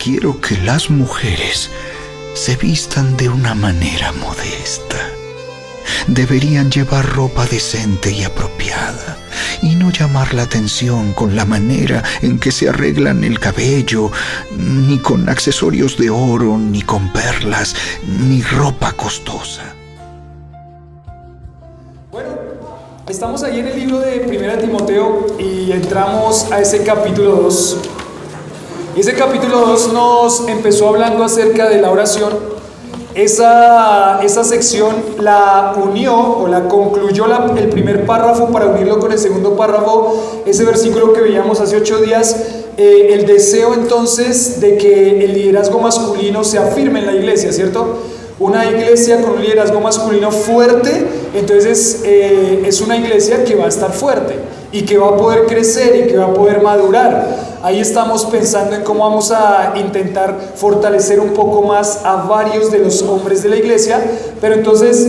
quiero que las mujeres se vistan de una manera modesta. Deberían llevar ropa decente y apropiada y no llamar la atención con la manera en que se arreglan el cabello, ni con accesorios de oro, ni con perlas, ni ropa costosa. Bueno, estamos ahí en el libro de 1 Timoteo y entramos a ese capítulo 2. Ese capítulo 2 nos empezó hablando acerca de la oración. Esa sección la unió o la concluyó el primer párrafo para unirlo con el segundo párrafo, ese versículo que veíamos hace 8 días, el deseo entonces de que el liderazgo masculino se afirme en la iglesia, ¿cierto? Una iglesia con un liderazgo masculino fuerte, entonces es una iglesia que va a estar fuerte y que va a poder crecer y que va a poder madurar. Ahí estamos pensando en cómo vamos a intentar fortalecer un poco más a varios de los hombres de la iglesia, pero entonces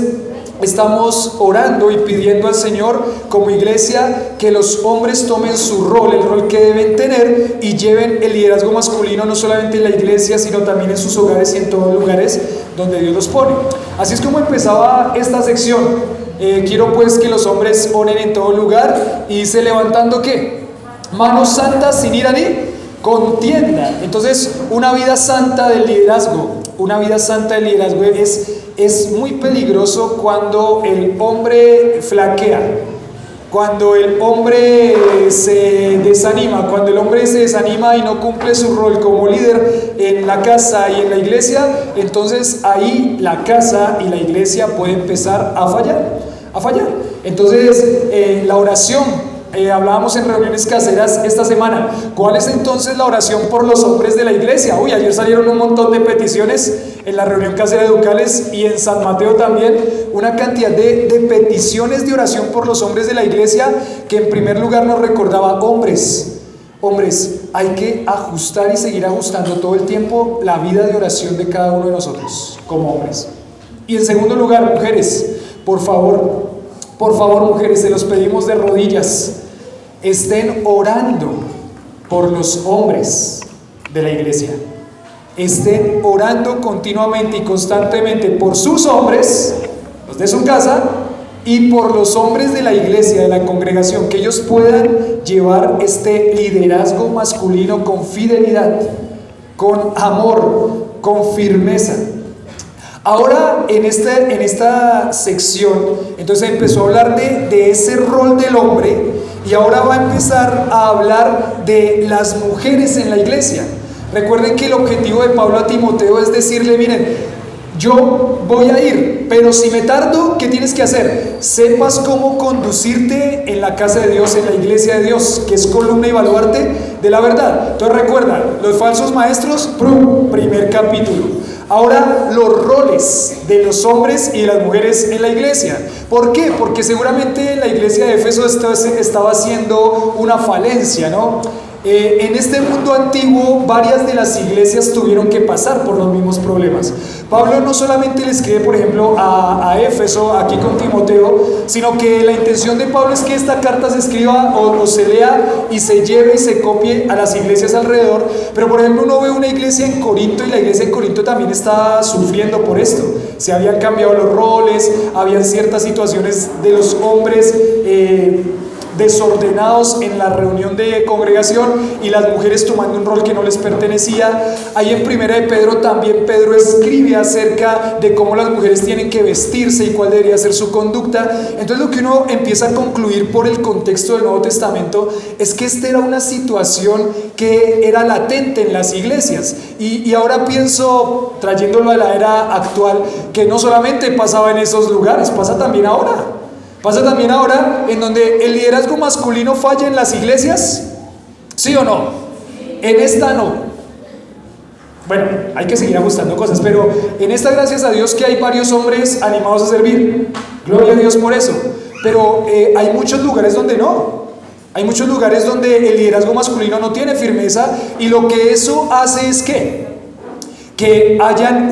estamos orando y pidiendo al Señor como iglesia que los hombres tomen su rol, el rol que deben tener, y lleven el liderazgo masculino no solamente en la iglesia, sino también en sus hogares y en todos los lugares donde Dios los pone. Así es como empezaba esta sección. Quiero pues que los hombres oren en todo lugar, y dice: levantando ¿qué? Manos santas sin ira ni contienda. Entonces, una vida santa del liderazgo, es muy peligroso cuando el hombre flaquea, cuando el hombre se desanima y no cumple su rol como líder en la casa y en la iglesia. Entonces ahí la casa y la iglesia puede empezar a fallar. Entonces la oración, hablábamos en reuniones caseras esta semana. ¿Cuál es entonces la oración por los hombres de la iglesia? Ayer salieron un montón de peticiones en la reunión casera de Ducales y en San Mateo también, una cantidad de peticiones de oración por los hombres de la iglesia, que en primer lugar nos recordaba: hombres, hay que ajustar y seguir ajustando todo el tiempo la vida de oración de cada uno de nosotros como hombres. Y en segundo lugar, mujeres, por favor mujeres, se los pedimos de rodillas, estén orando por los hombres de la iglesia. Estén orando continuamente y constantemente por sus hombres, los de su casa, y por los hombres de la iglesia, de la congregación, que ellos puedan llevar este liderazgo masculino con fidelidad, con amor, con firmeza. Ahora en esta sección, entonces empezó a hablar de ese rol del hombre, y ahora va a empezar a hablar de las mujeres en la iglesia. Recuerden que el objetivo de Pablo a Timoteo es decirle: miren, yo voy a ir, pero si me tardo, ¿qué tienes que hacer? Sepas cómo conducirte en la casa de Dios, en la iglesia de Dios, que es columna y baluarte de la verdad. Entonces recuerda, los falsos maestros, primer capítulo. Ahora, los roles de los hombres y de las mujeres en la iglesia. ¿Por qué? Porque seguramente la iglesia de Éfeso estaba haciendo una falencia, ¿no? En este mundo antiguo, varias de las iglesias tuvieron que pasar por los mismos problemas. Pablo no solamente le escribe, por ejemplo, a Éfeso, aquí con Timoteo, sino que la intención de Pablo es que esta carta se escriba o se lea y se lleve y se copie a las iglesias alrededor. Pero, por ejemplo, uno ve una iglesia en Corinto, y la iglesia en Corinto también está sufriendo por esto. Se habían cambiado los roles, habían ciertas situaciones de los hombres desordenados en la reunión de congregación, y las mujeres tomando un rol que no les pertenecía. Ahí en Primera de Pedro también Pedro escribe acerca de cómo las mujeres tienen que vestirse y cuál debería ser su conducta. Entonces lo que uno empieza a concluir por el contexto del Nuevo Testamento es que esta era una situación que era latente en las iglesias, y ahora pienso, trayéndolo a la era actual, que no solamente pasaba en esos lugares, pasa también ahora en donde el liderazgo masculino falla en las iglesias. ¿Sí o no? En esta no. Bueno, hay que seguir ajustando cosas, pero en esta, gracias a Dios, que hay varios hombres animados a servir. Gloria a Dios por eso. Pero hay muchos lugares donde no. Hay muchos lugares donde el liderazgo masculino no tiene firmeza, y lo que eso hace es que hayan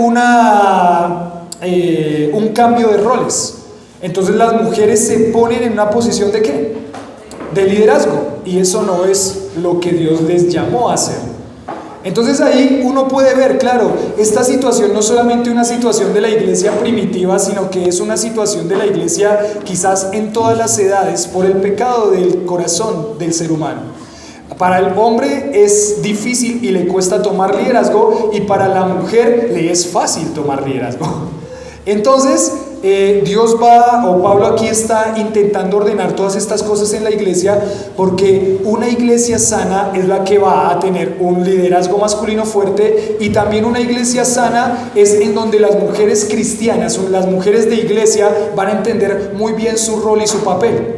un cambio de roles. Entonces las mujeres se ponen en una posición ¿de qué? De liderazgo, y eso no es lo que Dios les llamó a hacer. Entonces ahí uno puede ver, claro, esta situación no es solamente una situación de la iglesia primitiva, sino que es una situación de la iglesia quizás en todas las edades por el pecado del corazón del ser humano. Para el hombre es difícil y le cuesta tomar liderazgo, y para la mujer le es fácil tomar liderazgo. Entonces Dios va, o Pablo aquí está intentando ordenar todas estas cosas en la iglesia, porque una iglesia sana es la que va a tener un liderazgo masculino fuerte, y también una iglesia sana es en donde las mujeres cristianas o las mujeres de iglesia van a entender muy bien su rol y su papel.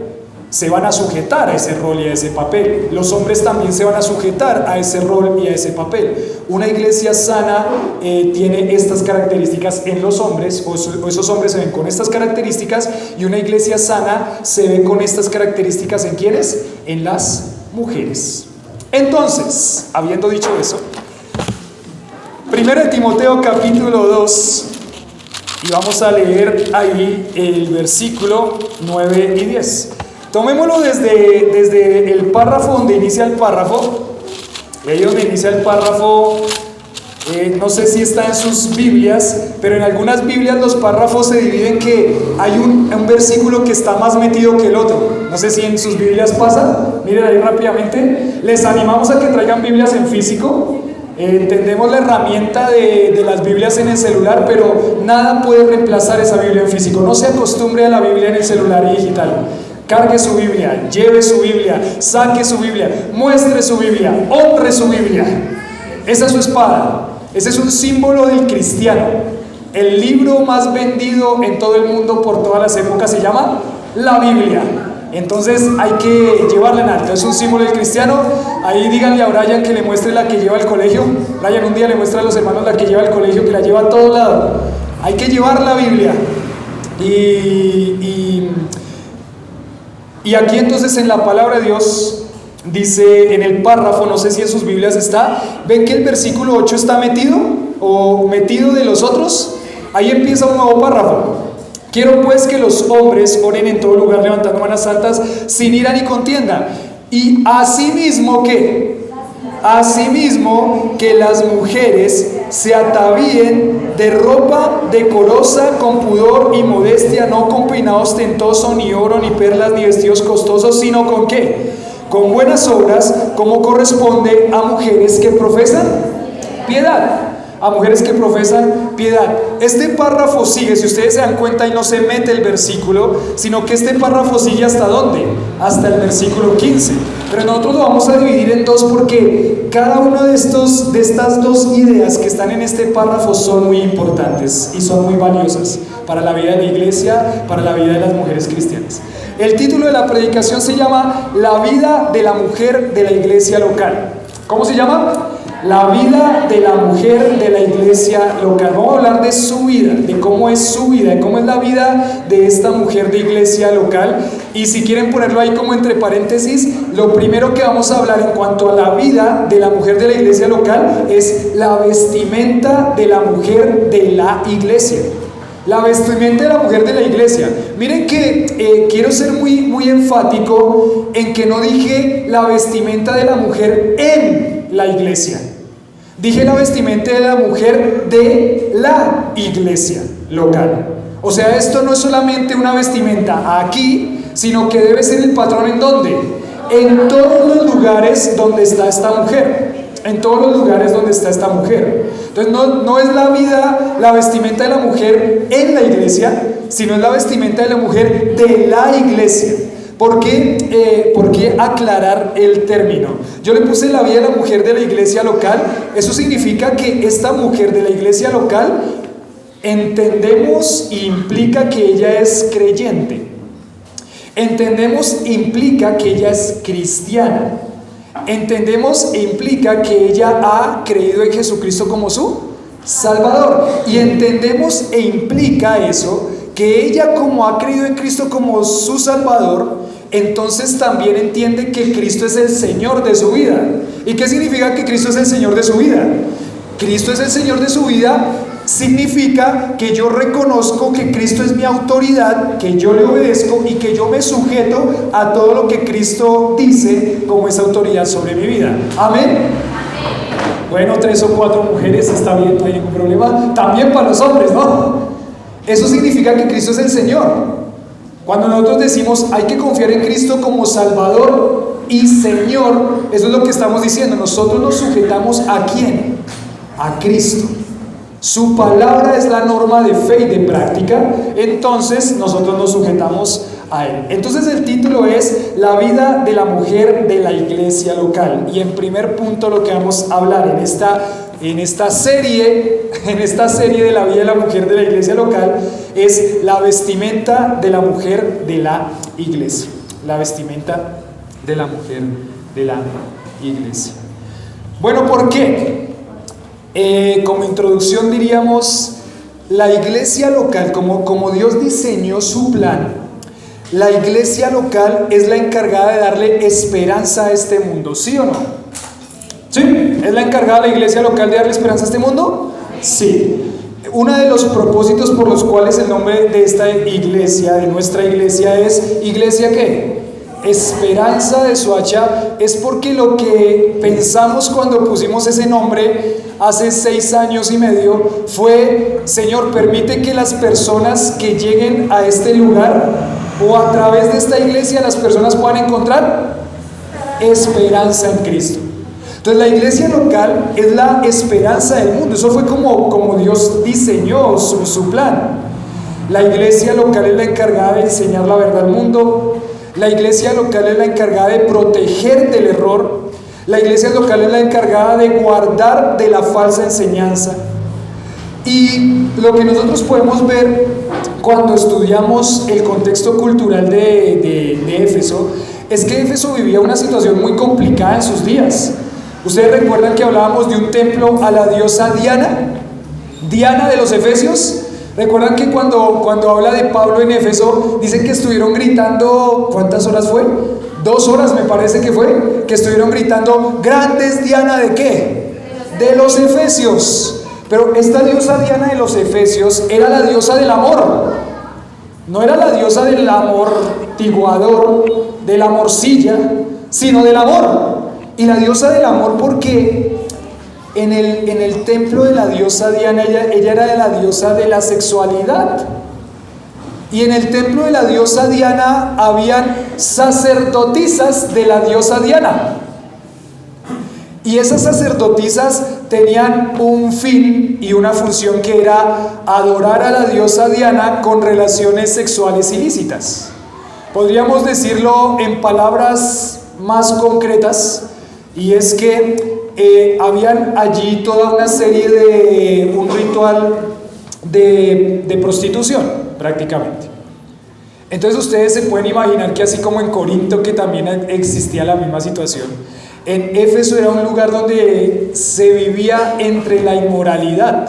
Se van a sujetar a ese rol y a ese papel. Los hombres también se van a sujetar a ese rol y a ese papel. Una iglesia sana tiene estas características en los hombres, o esos hombres se ven con estas características, y una iglesia sana se ve con estas características ¿en quiénes? En las mujeres. Entonces, habiendo dicho eso, 1 Timoteo capítulo 2, y vamos a leer ahí el versículo 9 y 10. Tomémoslo desde el párrafo donde inicia el párrafo. Ahí donde inicia el párrafo, no sé si está en sus Biblias, pero en algunas Biblias los párrafos se dividen, que hay un versículo que está más metido que el otro. No sé si en sus Biblias pasa. Miren ahí rápidamente. Les animamos a que traigan Biblias en físico. Entendemos la herramienta de las Biblias en el celular, pero nada puede reemplazar esa Biblia en físico. No se acostumbre a la Biblia en el celular y digital. Cargue su Biblia, lleve su Biblia, saque su Biblia, muestre su Biblia, honre su Biblia. Esa es su espada. Ese es un símbolo del cristiano. El libro más vendido en todo el mundo por todas las épocas se llama la Biblia. Entonces hay que llevarla en alto. Es un símbolo del cristiano. Ahí díganle a Brian que le muestre la que lleva al colegio. Brian un día le muestra a los hermanos la que lleva al colegio, que la lleva a todo lado. Hay que llevar la Biblia. Y aquí entonces en la palabra de Dios dice en el párrafo, no sé si en sus Biblias está, ven que el versículo 8 está metido o metido de los otros. Ahí empieza un nuevo párrafo. Quiero pues que los hombres oren en todo lugar levantando manos santas sin ira ni contienda. Y asimismo que las mujeres se atavíen de ropa decorosa, con pudor y modestia, no con peinado ostentoso, ni oro, ni perlas, ni vestidos costosos, sino con ¿qué? Con buenas obras, como corresponde a mujeres que profesan piedad. A mujeres que profesan piedad. Este párrafo sigue, si ustedes se dan cuenta, y no se mete el versículo, sino que este párrafo sigue ¿hasta dónde? Hasta el versículo 15. Pero nosotros lo vamos a dividir en dos, porque cada una de estas dos ideas que están en este párrafo son muy importantes y son muy valiosas para la vida de la iglesia, para la vida de las mujeres cristianas. El título de la predicación se llama La vida de la mujer de la iglesia local. ¿Cómo se llama? La vida de la mujer de la iglesia local. Vamos a hablar de su vida, de cómo es su vida, de cómo es la vida de esta mujer de iglesia local. Y si quieren ponerlo ahí como entre paréntesis, lo primero que vamos a hablar en cuanto a la vida de la mujer de la iglesia local es la vestimenta de la mujer de la iglesia. La vestimenta de la mujer de la iglesia. Miren que quiero ser muy enfático en que no dije la vestimenta de la mujer en la iglesia. Dije la vestimenta de la mujer de la iglesia local. O sea, esto no es solamente una vestimenta aquí, sino que debe ser el patrón ¿en dónde? En todos los lugares donde está esta mujer. En todos los lugares donde está esta mujer. Entonces no es la vestimenta de la mujer en la iglesia, sino es la vestimenta de la mujer de la iglesia. ¿Por qué aclarar el término? Yo le puse la vida de la mujer de la iglesia local. Eso significa que esta mujer de la iglesia local, entendemos, implica que ella es creyente. Entendemos, implica que ella es cristiana. Entendemos e implica que ella ha creído en Jesucristo como su Salvador. Y entendemos e implica eso, que ella, como ha creído en Cristo como su Salvador, entonces también entiende que Cristo es el Señor de su vida. ¿Y qué significa que Cristo es el Señor de su vida? Cristo es el Señor de su vida significa que yo reconozco que Cristo es mi autoridad, que yo le obedezco y que yo me sujeto a todo lo que Cristo dice como esa autoridad sobre mi vida. Amén. Bueno, 3 o 4 mujeres está bien, no hay ningún problema. También para los hombres, ¿no? Eso significa que Cristo es el Señor. Cuando nosotros decimos hay que confiar en Cristo como Salvador y Señor, eso es lo que estamos diciendo. Nosotros nos sujetamos ¿a quién? A Cristo. Su palabra es la norma de fe y de práctica, entonces nosotros nos sujetamos a Él. Entonces el título es La vida de la mujer de la iglesia local. Y en primer punto lo que vamos a hablar en esta serie de la vida de la mujer de la iglesia local es la vestimenta de la mujer de la iglesia. La vestimenta de la mujer de la iglesia. Bueno, ¿por qué? Como introducción diríamos, la iglesia local, como Dios diseñó su plan, la iglesia local es la encargada de darle esperanza a este mundo, ¿sí o no? ¿Sí? ¿Es la encargada la iglesia local de darle esperanza a este mundo? Sí. Uno de los propósitos por los cuales el nombre de esta iglesia, de nuestra iglesia, es ¿iglesia qué? Esperanza de Soacha, es porque lo que pensamos cuando pusimos ese nombre hace 6 años y medio fue: Señor, permite que las personas que lleguen a este lugar o a través de esta iglesia las personas puedan encontrar esperanza en Cristo. Entonces la iglesia local es la esperanza del mundo. Eso fue como Dios diseñó su plan. La iglesia local es la encargada de enseñar la verdad al mundo. La iglesia local es la encargada de proteger del error. La iglesia local es la encargada de guardar de la falsa enseñanza. Y lo que nosotros podemos ver cuando estudiamos el contexto cultural de Éfeso es que Éfeso vivía una situación muy complicada en sus días. ¿Ustedes recuerdan que hablábamos de un templo a la diosa Diana? Diana de los Efesios. ¿Recuerdan que cuando habla de Pablo en Éfeso, dicen que estuvieron gritando, ¿cuántas horas fue? 2 horas me parece que fue, que estuvieron gritando, grande es Diana ¿de qué? De los Efesios. Pero esta diosa Diana de los Efesios era la diosa del amor. No era la diosa del amor tiguador, de la morcilla, sino del amor. Y la diosa del amor porque en el templo de la diosa Diana, ella era de la diosa de la sexualidad. Y en el templo de la diosa Diana habían sacerdotisas de la diosa Diana. Y esas sacerdotisas tenían un fin y una función que era adorar a la diosa Diana con relaciones sexuales ilícitas. Podríamos decirlo en palabras más concretas, y es que habían allí toda una serie de un ritual de prostitución prácticamente. Entonces ustedes se pueden imaginar que así como en Corinto, que también existía la misma situación, en Éfeso era un lugar donde se vivía entre la inmoralidad.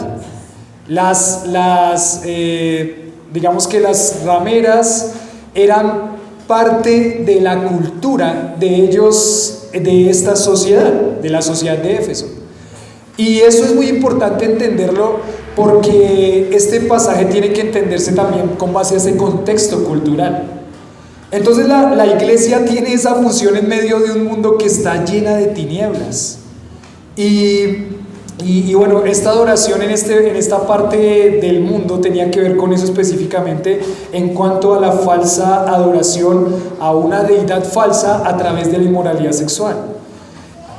Digamos que las rameras eran parte de la cultura de ellos, de esta sociedad, de la sociedad de Éfeso. Y eso es muy importante entenderlo porque este pasaje tiene que entenderse también con base a ese contexto cultural. Entonces la iglesia tiene esa función en medio de un mundo que está llena de tinieblas. Y bueno, esta adoración en esta parte del mundo tenía que ver con eso específicamente en cuanto a la falsa adoración a una deidad falsa a través de la inmoralidad sexual.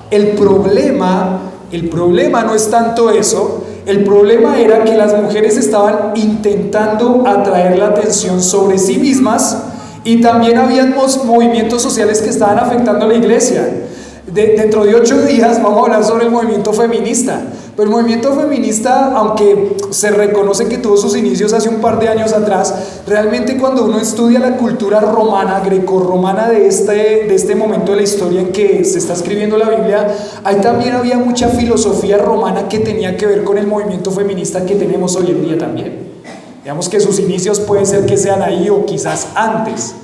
El problema no es tanto eso, el problema era que las mujeres estaban intentando atraer la atención sobre sí mismas y también habían movimientos sociales que estaban afectando a la iglesia. Dentro de 8 días vamos a hablar sobre el movimiento feminista. Pero el movimiento feminista, aunque se reconoce que tuvo sus inicios hace un par de años atrás, realmente cuando uno estudia la cultura romana, grecorromana de este momento de la historia en que se está escribiendo la Biblia, ahí también había mucha filosofía romana que tenía que ver con el movimiento feminista que tenemos hoy en día también. Digamos que sus inicios pueden ser que sean ahí o quizás antes.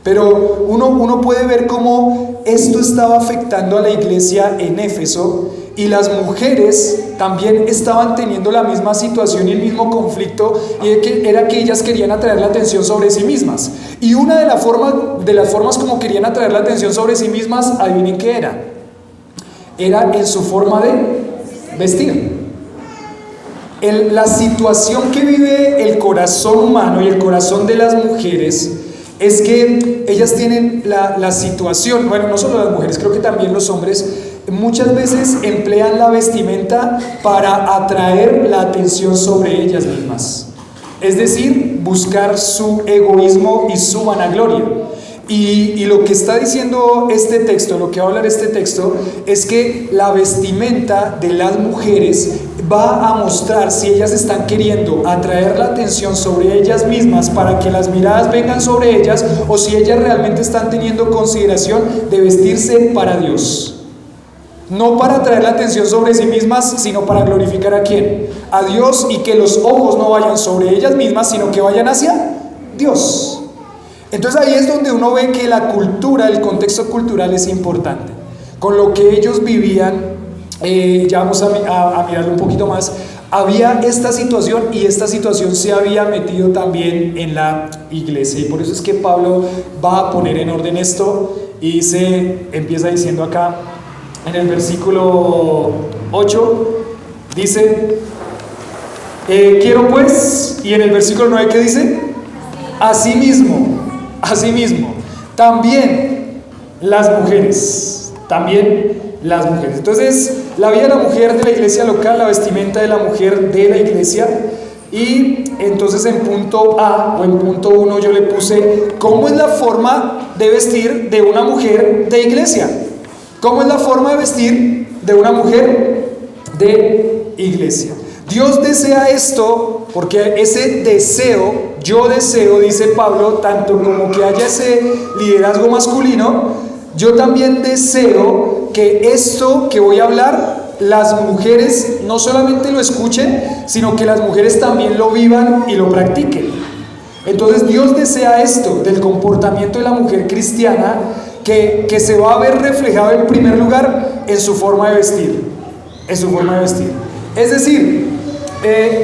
Pero uno puede ver cómo esto estaba afectando a la iglesia en Éfeso y las mujeres también estaban teniendo la misma situación y el mismo conflicto, y era que ellas querían atraer la atención sobre sí mismas. Y una de las formas como querían atraer la atención sobre sí mismas, adivinen qué era. Era en su forma vestir. La situación que vive el corazón humano y el corazón de las mujeres es que ellas tienen la situación, bueno, no solo las mujeres, creo que también los hombres, muchas veces emplean la vestimenta para atraer la atención sobre ellas mismas. Es decir, buscar su egoísmo y su vanagloria. Y lo que está diciendo este texto, lo que va a hablar este texto, es que la vestimenta de las mujeres va a mostrar si ellas están queriendo atraer la atención sobre ellas mismas para que las miradas vengan sobre ellas, o si ellas realmente están teniendo consideración de vestirse para Dios. No para atraer la atención sobre sí mismas, sino para glorificar ¿a quién? A Dios, y que los ojos no vayan sobre ellas mismas, sino que vayan hacia Dios. Entonces ahí es donde uno ve que la cultura, el contexto cultural es importante. Con lo que ellos vivían, ya vamos a mirarlo un poquito más, había esta situación, y esta situación se había metido también en la iglesia. Y por eso es que Pablo va a poner en orden esto, y empieza diciendo acá en el versículo 8, dice, quiero pues, y en el versículo 9, ¿qué dice? Asimismo, también las mujeres. Entonces, la vida de la mujer de la iglesia local, la vestimenta de la mujer de la iglesia. Y entonces en punto A o en punto 1 yo le puse, ¿cómo es la forma de vestir de una mujer de iglesia? ¿Cómo es la forma de vestir de una mujer de iglesia? Dios desea esto, porque ese deseo, yo deseo, dice Pablo, tanto como que haya ese liderazgo masculino, yo también deseo que esto que voy a hablar, las mujeres no solamente lo escuchen, sino que las mujeres también lo vivan y lo practiquen. Entonces Dios desea esto del comportamiento de la mujer cristiana, que se va a ver reflejado en primer lugar en su forma de vestir. Es decir,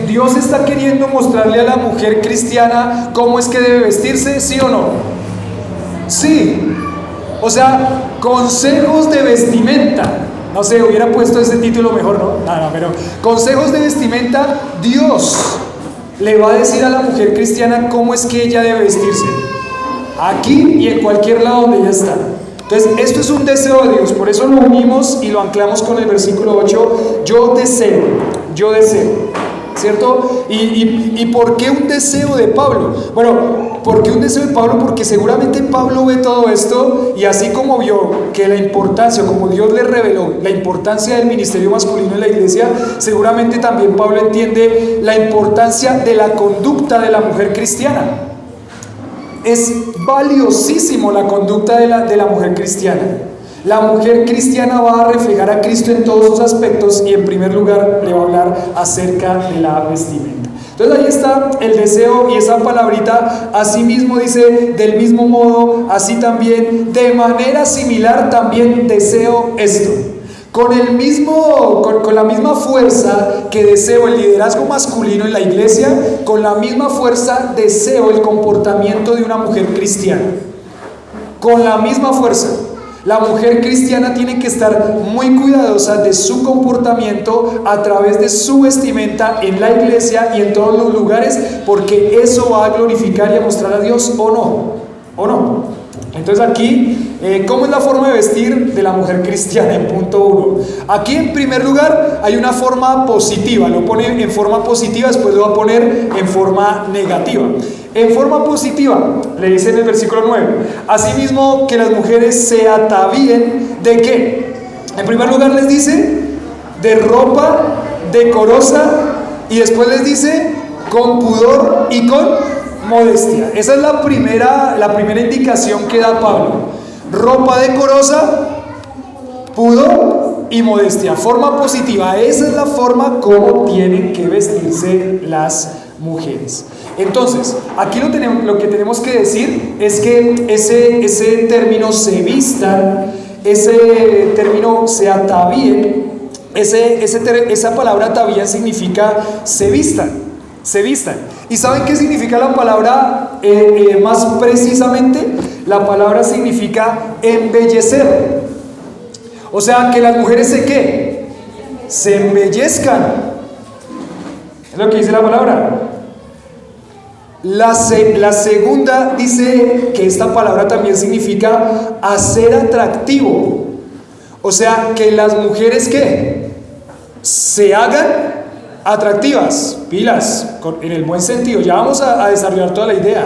Dios está queriendo mostrarle a la mujer cristiana cómo es que debe vestirse, ¿sí o no? Sí. O sea, consejos de vestimenta. No sé, hubiera puesto ese título mejor, ¿no? No, pero consejos de vestimenta. Dios le va a decir a la mujer cristiana cómo es que ella debe vestirse, aquí y en cualquier lado donde ella está. Entonces, esto es un deseo de Dios, por eso lo unimos y lo anclamos con el versículo 8, yo deseo, ¿cierto? ¿Y por qué un deseo de Pablo? Bueno, ¿por qué un deseo de Pablo? Porque seguramente Pablo ve todo esto, y así como vio que la importancia, como Dios le reveló la importancia del ministerio masculino en la iglesia, seguramente también Pablo entiende la importancia de la conducta de la mujer cristiana. Es valiosísimo la conducta de la mujer cristiana. La mujer cristiana va a reflejar a Cristo en todos sus aspectos, y en primer lugar le va a hablar acerca de la vestimenta. Entonces ahí está el deseo, y esa palabrita, así mismo dice, del mismo modo, así también, de manera similar también deseo esto. Con la misma fuerza que deseo el liderazgo masculino en la iglesia, con la misma fuerza deseo el comportamiento de una mujer cristiana. Con la misma fuerza. La mujer cristiana tiene que estar muy cuidadosa de su comportamiento a través de su vestimenta en la iglesia y en todos los lugares, porque eso va a glorificar y a mostrar a Dios, ¿o no? Entonces aquí, ¿cómo es la forma de vestir de la mujer cristiana? En punto 1. Aquí en primer lugar hay una forma positiva, lo pone en forma positiva, después lo va a poner en forma negativa. En forma positiva, le dice en el versículo 9, asimismo que las mujeres se atavíen, ¿de qué? En primer lugar les dice, de ropa decorosa, y después les dice, con pudor y con modestia. Esa es la primera indicación que da Pablo. Ropa decorosa, pudor y modestia. Forma positiva. Esa es la forma como tienen que vestirse las mujeres. Entonces, aquí lo que tenemos que decir es que ese término se vistan, ese término se atavíen, esa palabra atavían significa se vistan. ¿Y saben qué significa la palabra más precisamente? La palabra significa embellecer. O sea, que las mujeres se embellezcan. Es lo que dice la palabra. La segunda dice que esta palabra también significa hacer atractivo. O sea, que las mujeres ¿qué? Se hagan atractivas, pilas, en el buen sentido. Ya vamos a desarrollar toda la idea.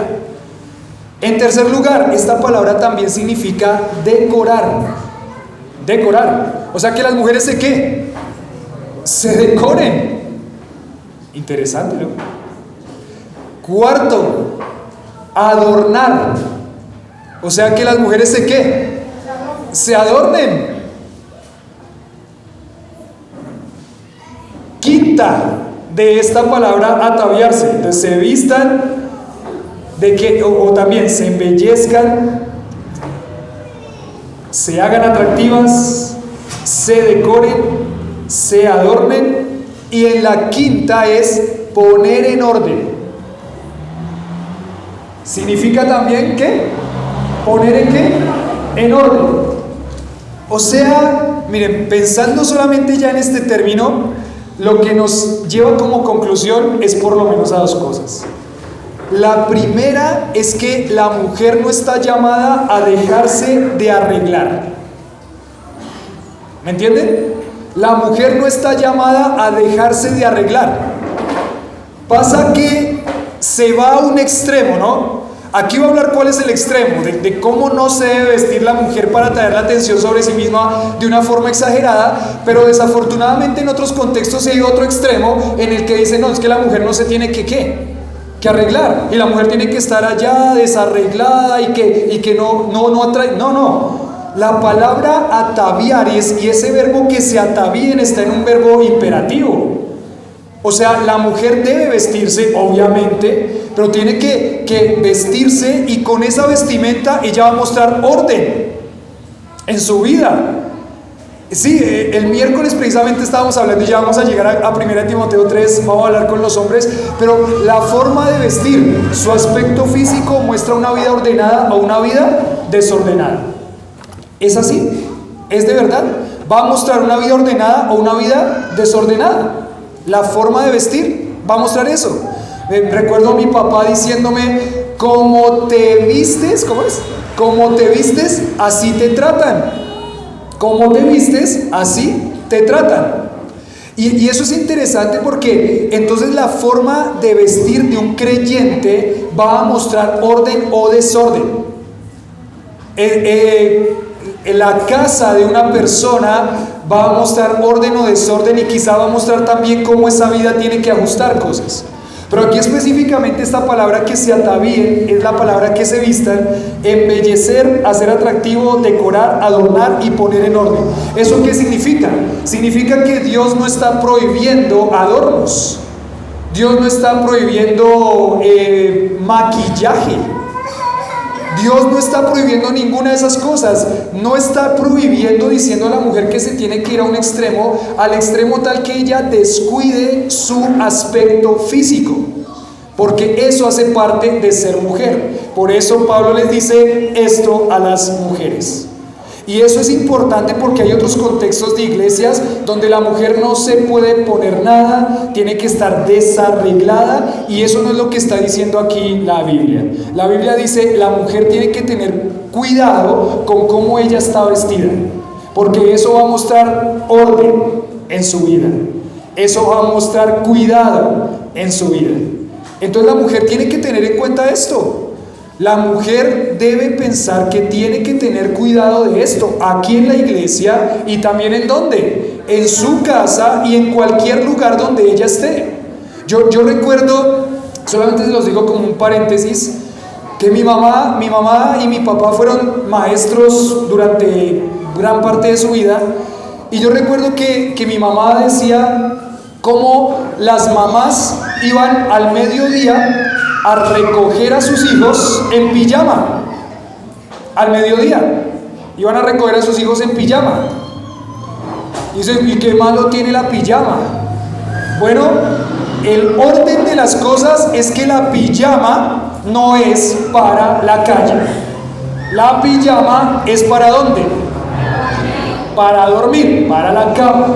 En tercer lugar, esta palabra también significa decorar. Decorar. O sea, que las mujeres ¿se qué? Se decoren. Interesante, ¿no? Cuarto, adornar. O sea, que las mujeres ¿se qué? Se adornen. Quinta de esta palabra, ataviarse. Entonces se vistan de que, o también se embellezcan, se hagan atractivas, se decoren, se adornen. Y en la quinta es poner en orden. Significa también ¿qué? Poner en ¿qué? En orden. O sea, miren, pensando solamente ya en este término, lo que nos lleva como conclusión es por lo menos a dos cosas. La primera es que la mujer no está llamada a dejarse de arreglar. ¿Me entienden? La mujer no está llamada a dejarse de arreglar. Pasa que se va a un extremo, ¿no? Aquí voy a hablar cuál es el extremo, de cómo no se debe vestir la mujer para atraer la atención sobre sí misma de una forma exagerada, pero desafortunadamente en otros contextos se ha ido a otro extremo en el que dicen, no, es que la mujer no se tiene que arreglar, y la mujer tiene que estar allá desarreglada y que no atrae, no. La palabra ataviar y ese verbo que se atavíen está en un verbo imperativo. O sea, la mujer debe vestirse, obviamente, pero tiene que vestirse, y con esa vestimenta ella va a mostrar orden en su vida. Sí, el miércoles precisamente estábamos hablando, y ya vamos a llegar a 1 Timoteo 3, vamos a hablar con los hombres, pero la forma de vestir, su aspecto físico muestra una vida ordenada o una vida desordenada. ¿Es así? ¿Es de verdad? ¿Va a mostrar una vida ordenada o una vida desordenada? La forma de vestir va a mostrar eso. Recuerdo a mi papá diciéndome, como te vistes, ¿cómo es? Como te vistes, así te tratan. Como te vistes, así te tratan. Y eso es interesante porque entonces la forma de vestir de un creyente va a mostrar orden o desorden. En la casa de una persona va a mostrar orden o desorden, y quizá va a mostrar también cómo esa vida tiene que ajustar cosas. Pero aquí específicamente esta palabra que se atavíen es la palabra que se vistan, embellecer, hacer atractivo, decorar, adornar y poner en orden. ¿Eso qué significa? Significa que Dios no está prohibiendo adornos. Dios no está prohibiendo maquillaje. Dios no está prohibiendo ninguna de esas cosas. No está prohibiendo, diciendo a la mujer que se tiene que ir a un extremo, al extremo tal que ella descuide su aspecto físico, porque eso hace parte de ser mujer. Por eso Pablo les dice esto a las mujeres. Y eso es importante porque hay otros contextos de iglesias donde la mujer no se puede poner nada, tiene que estar desarreglada, y eso no es lo que está diciendo aquí la Biblia. La Biblia dice, la mujer tiene que tener cuidado con cómo ella está vestida, porque eso va a mostrar orden en su vida, eso va a mostrar cuidado en su vida. Entonces la mujer tiene que tener en cuenta esto. La mujer debe pensar que tiene que tener cuidado de esto, aquí en la iglesia, y también ¿en dónde? En su casa y en cualquier lugar donde ella esté. Yo recuerdo, solamente se los digo como un paréntesis, que mi mamá y mi papá fueron maestros durante gran parte de su vida, y yo recuerdo que mi mamá decía cómo las mamás iban al mediodía a recoger a sus hijos en pijama. Al mediodía iban a recoger a sus hijos en pijama. Y dice, ¿y qué malo tiene la pijama? Bueno, el orden de las cosas es que la pijama no es para la calle. La pijama es ¿para dónde? Para dormir, para la cama.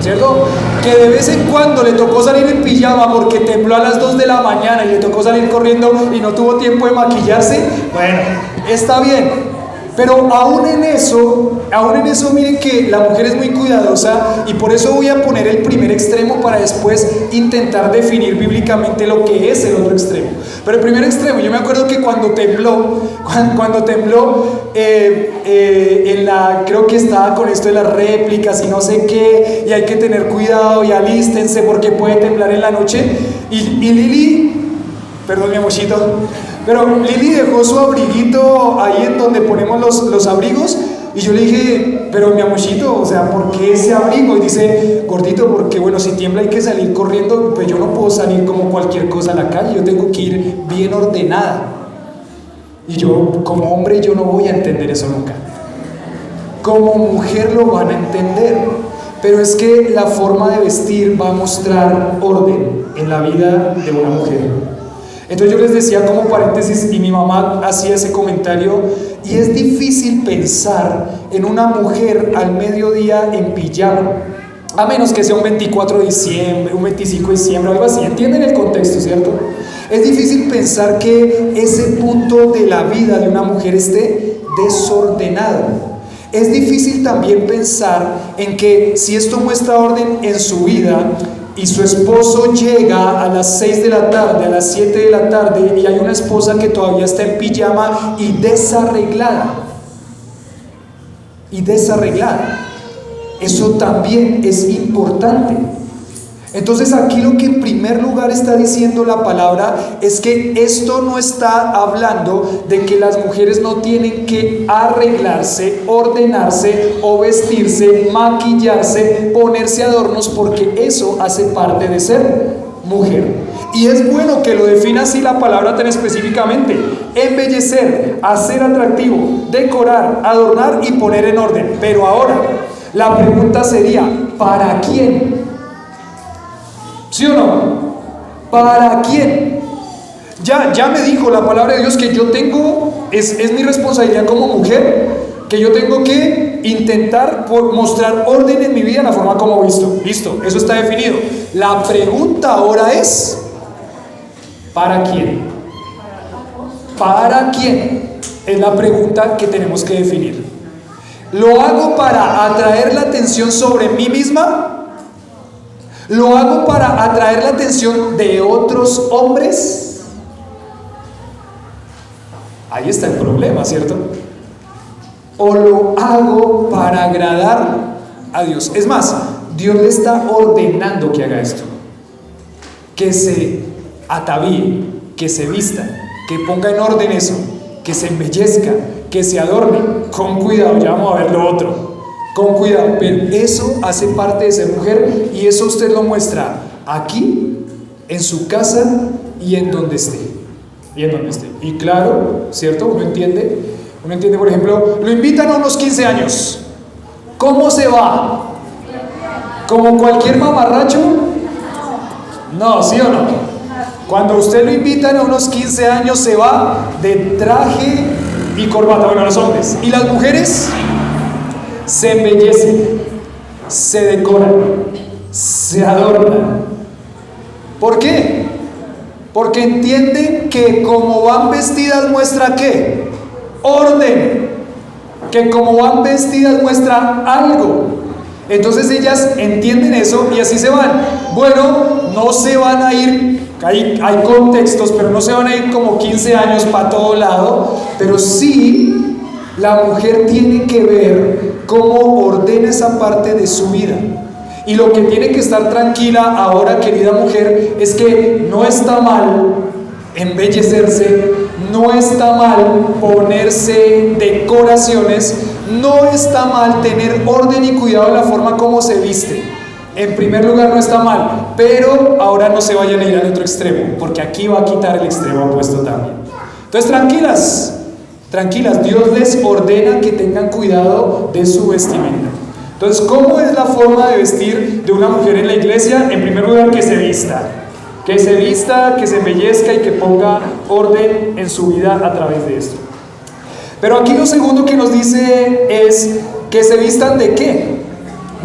¿cierto? Que de vez en cuando le tocó salir en pijama porque tembló a las 2 de la mañana y le tocó salir corriendo y no tuvo tiempo de maquillarse, bueno, está bien. Pero aún en eso, miren que la mujer es muy cuidadosa y por eso voy a poner el primer extremo para después intentar definir bíblicamente lo que es el otro extremo. Pero el primer extremo, yo me acuerdo que cuando tembló, creo que estaba con esto de las réplicas y no sé qué, y hay que tener cuidado y alístense porque puede temblar en la noche, y Lili, perdón mi amorcito, pero Lili dejó su abriguito ahí en donde ponemos los abrigos. Y yo le dije, pero mi amorcito, o sea, ¿por qué ese abrigo? Y dice, gordito, porque bueno, si tiembla hay que salir corriendo, pues yo no puedo salir como cualquier cosa a la calle, yo tengo que ir bien ordenada. Y yo, como hombre, yo no voy a entender eso nunca. Como mujer lo van a entender. Pero es que la forma de vestir va a mostrar orden en la vida de una mujer. Entonces yo les decía como paréntesis, y mi mamá hacía ese comentario, y es difícil pensar en una mujer al mediodía en pijama, a menos que sea un 24 de diciembre, un 25 de diciembre, algo así. ¿Entienden el contexto, cierto? Es difícil pensar que ese punto de la vida de una mujer esté desordenado. Es difícil también pensar en que si esto muestra orden en su vida y su esposo llega a las 6 de la tarde, a las 7 de la tarde, y hay una esposa que todavía está en pijama y desarreglada. Eso también es importante. Entonces aquí lo que en primer lugar está diciendo la palabra es que esto no está hablando de que las mujeres no tienen que arreglarse, ordenarse o vestirse, maquillarse, ponerse adornos, porque eso hace parte de ser mujer. Y es bueno que lo defina así la palabra tan específicamente: embellecer, hacer atractivo, decorar, adornar y poner en orden. Pero ahora la pregunta sería, ¿para quién? ¿Sí o no? ¿Para quién? Ya me dijo la palabra de Dios que yo tengo, es mi responsabilidad como mujer, que yo tengo que intentar mostrar orden en mi vida en la forma como visto. Listo, eso está definido. La pregunta ahora es, ¿para quién? ¿Para quién? Es la pregunta que tenemos que definir. ¿Lo hago para atraer la atención sobre mí misma? ¿Lo hago para atraer la atención de otros hombres? Ahí está el problema, ¿cierto? ¿O lo hago para agradar a Dios? Es más, Dios le está ordenando que haga esto, que se atavíe, que se vista, que ponga en orden eso, que se embellezca, que se adorne. Con cuidado, ya vamos a ver lo otro. Con cuidado, pero eso hace parte de ser mujer, y eso usted lo muestra aquí, en su casa y en donde esté. Y claro, ¿cierto? Uno entiende, por ejemplo, lo invitan a unos 15 años. ¿Cómo se va? ¿Como cualquier mamarracho? No, ¿sí o no? Cuando usted lo invitan a unos 15 años, se va de traje y corbata. Bueno, los hombres. ¿Y las mujeres? Se embellecen, se decoran, se adornan. ¿Por qué? Porque entienden que como van vestidas muestra ¿qué? Orden. Que como van vestidas muestra algo. Entonces ellas entienden eso y así se van. Bueno, no se van a ir, hay contextos, pero no se van a ir como 15 años para todo lado, pero sí la mujer tiene que ver cómo ordena esa parte de su vida. Y lo que tiene que estar tranquila ahora, querida mujer, es que no está mal embellecerse, no está mal ponerse decoraciones, no está mal tener orden y cuidado en la forma como se viste. En primer lugar no está mal, pero ahora no se vayan a ir al otro extremo, porque aquí va a quitar el extremo opuesto también. Entonces tranquilas, Dios les ordena que tengan cuidado de su vestimenta. Entonces, ¿cómo es la forma de vestir de una mujer en la iglesia? En primer lugar, que se vista, que se embellezca y que ponga orden en su vida a través de esto. Pero aquí lo segundo que nos dice es que se vistan ¿de qué?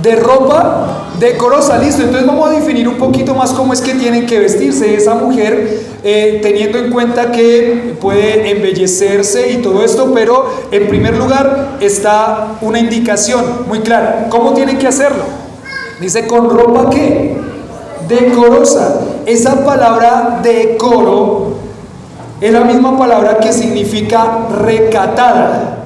de ropa decorosa. Listo, entonces vamos a definir un poquito más cómo es que tienen que vestirse esa mujer, teniendo en cuenta que puede embellecerse y todo esto, pero en primer lugar está una indicación muy clara. ¿Cómo tienen que hacerlo? Dice, con ropa ¿qué? Decorosa. Esa palabra decoro es la misma palabra que significa recatada,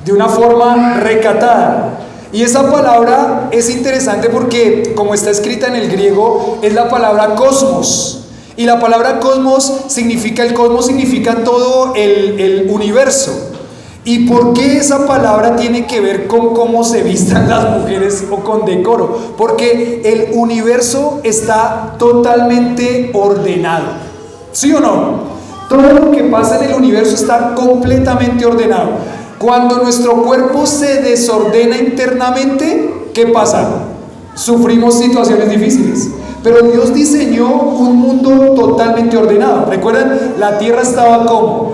de una forma recatada. Y esa palabra es interesante porque, como está escrita en el griego, es la palabra cosmos. Y la palabra cosmos significa, el cosmos significa todo el universo. ¿Y por qué esa palabra tiene que ver con cómo se vistan las mujeres o con decoro? Porque el universo está totalmente ordenado. ¿Sí o no? Todo lo que pasa en el universo está completamente ordenado. Cuando nuestro cuerpo se desordena internamente, ¿qué pasa? Sufrimos situaciones difíciles. Pero Dios diseñó un mundo totalmente ordenado. ¿Recuerdan? La tierra estaba como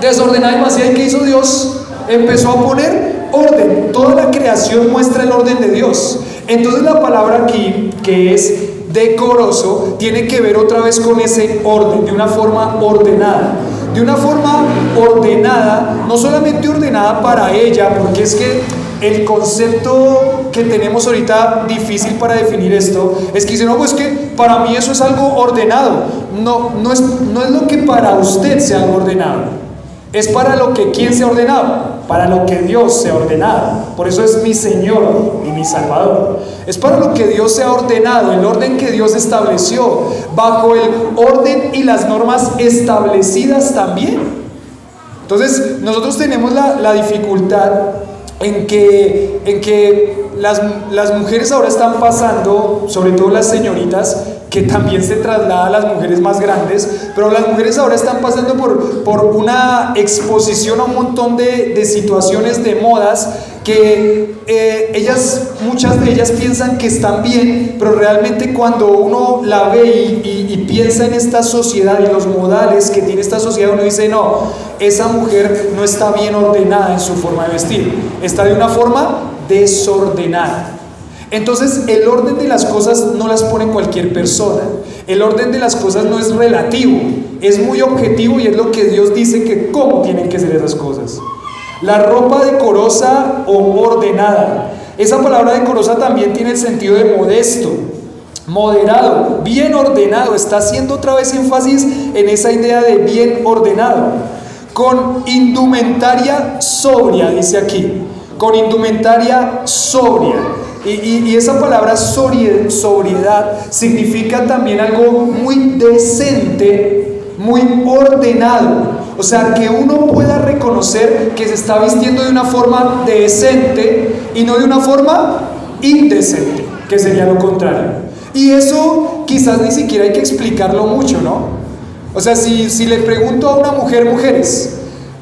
desordenada y vacía. ¿Y qué hizo Dios? Empezó a poner orden. Toda la creación muestra el orden de Dios. Entonces la palabra aquí, que es decoroso, tiene que ver otra vez con ese orden, de una forma ordenada. De una forma ordenada, no solamente ordenada para ella, porque es que el concepto que tenemos ahorita difícil para definir esto es que dicen, no, pues que para mí eso es algo ordenado. No es lo que para usted sea algo ordenado. Es para lo que ¿quién se ha ordenado? Para lo que Dios se ha ordenado. Por eso es mi Señor y mi Salvador. Es para lo que Dios se ha ordenado, el orden que Dios estableció, bajo el orden y las normas establecidas también. Entonces, nosotros tenemos la dificultad en que las mujeres ahora están pasando, sobre todo las señoritas, que también se traslada a las mujeres más grandes, pero las mujeres ahora están pasando por una exposición a un montón de situaciones, de modas, que muchas de ellas piensan que están bien, pero realmente cuando uno la ve y piensa en esta sociedad y los modales que tiene esta sociedad, uno dice, no, esa mujer no está bien ordenada en su forma de vestir, está de una forma desordenada. Entonces el orden de las cosas no las pone cualquier persona. El orden de las cosas no es relativo, es muy objetivo y es lo que Dios dice que cómo tienen que ser esas cosas. La ropa decorosa o ordenada. Esa palabra decorosa también tiene el sentido de modesto, moderado, bien ordenado. Está haciendo otra vez énfasis en esa idea de bien ordenado. Con indumentaria sobria, dice aquí. Con indumentaria sobria. Y esa palabra sobriedad significa también algo muy decente, muy ordenado. O sea, que uno pueda reconocer que se está vistiendo de una forma decente y no de una forma indecente, que sería lo contrario. Y eso quizás ni siquiera hay que explicarlo mucho, ¿no? O sea, si le pregunto a una mujer, mujeres,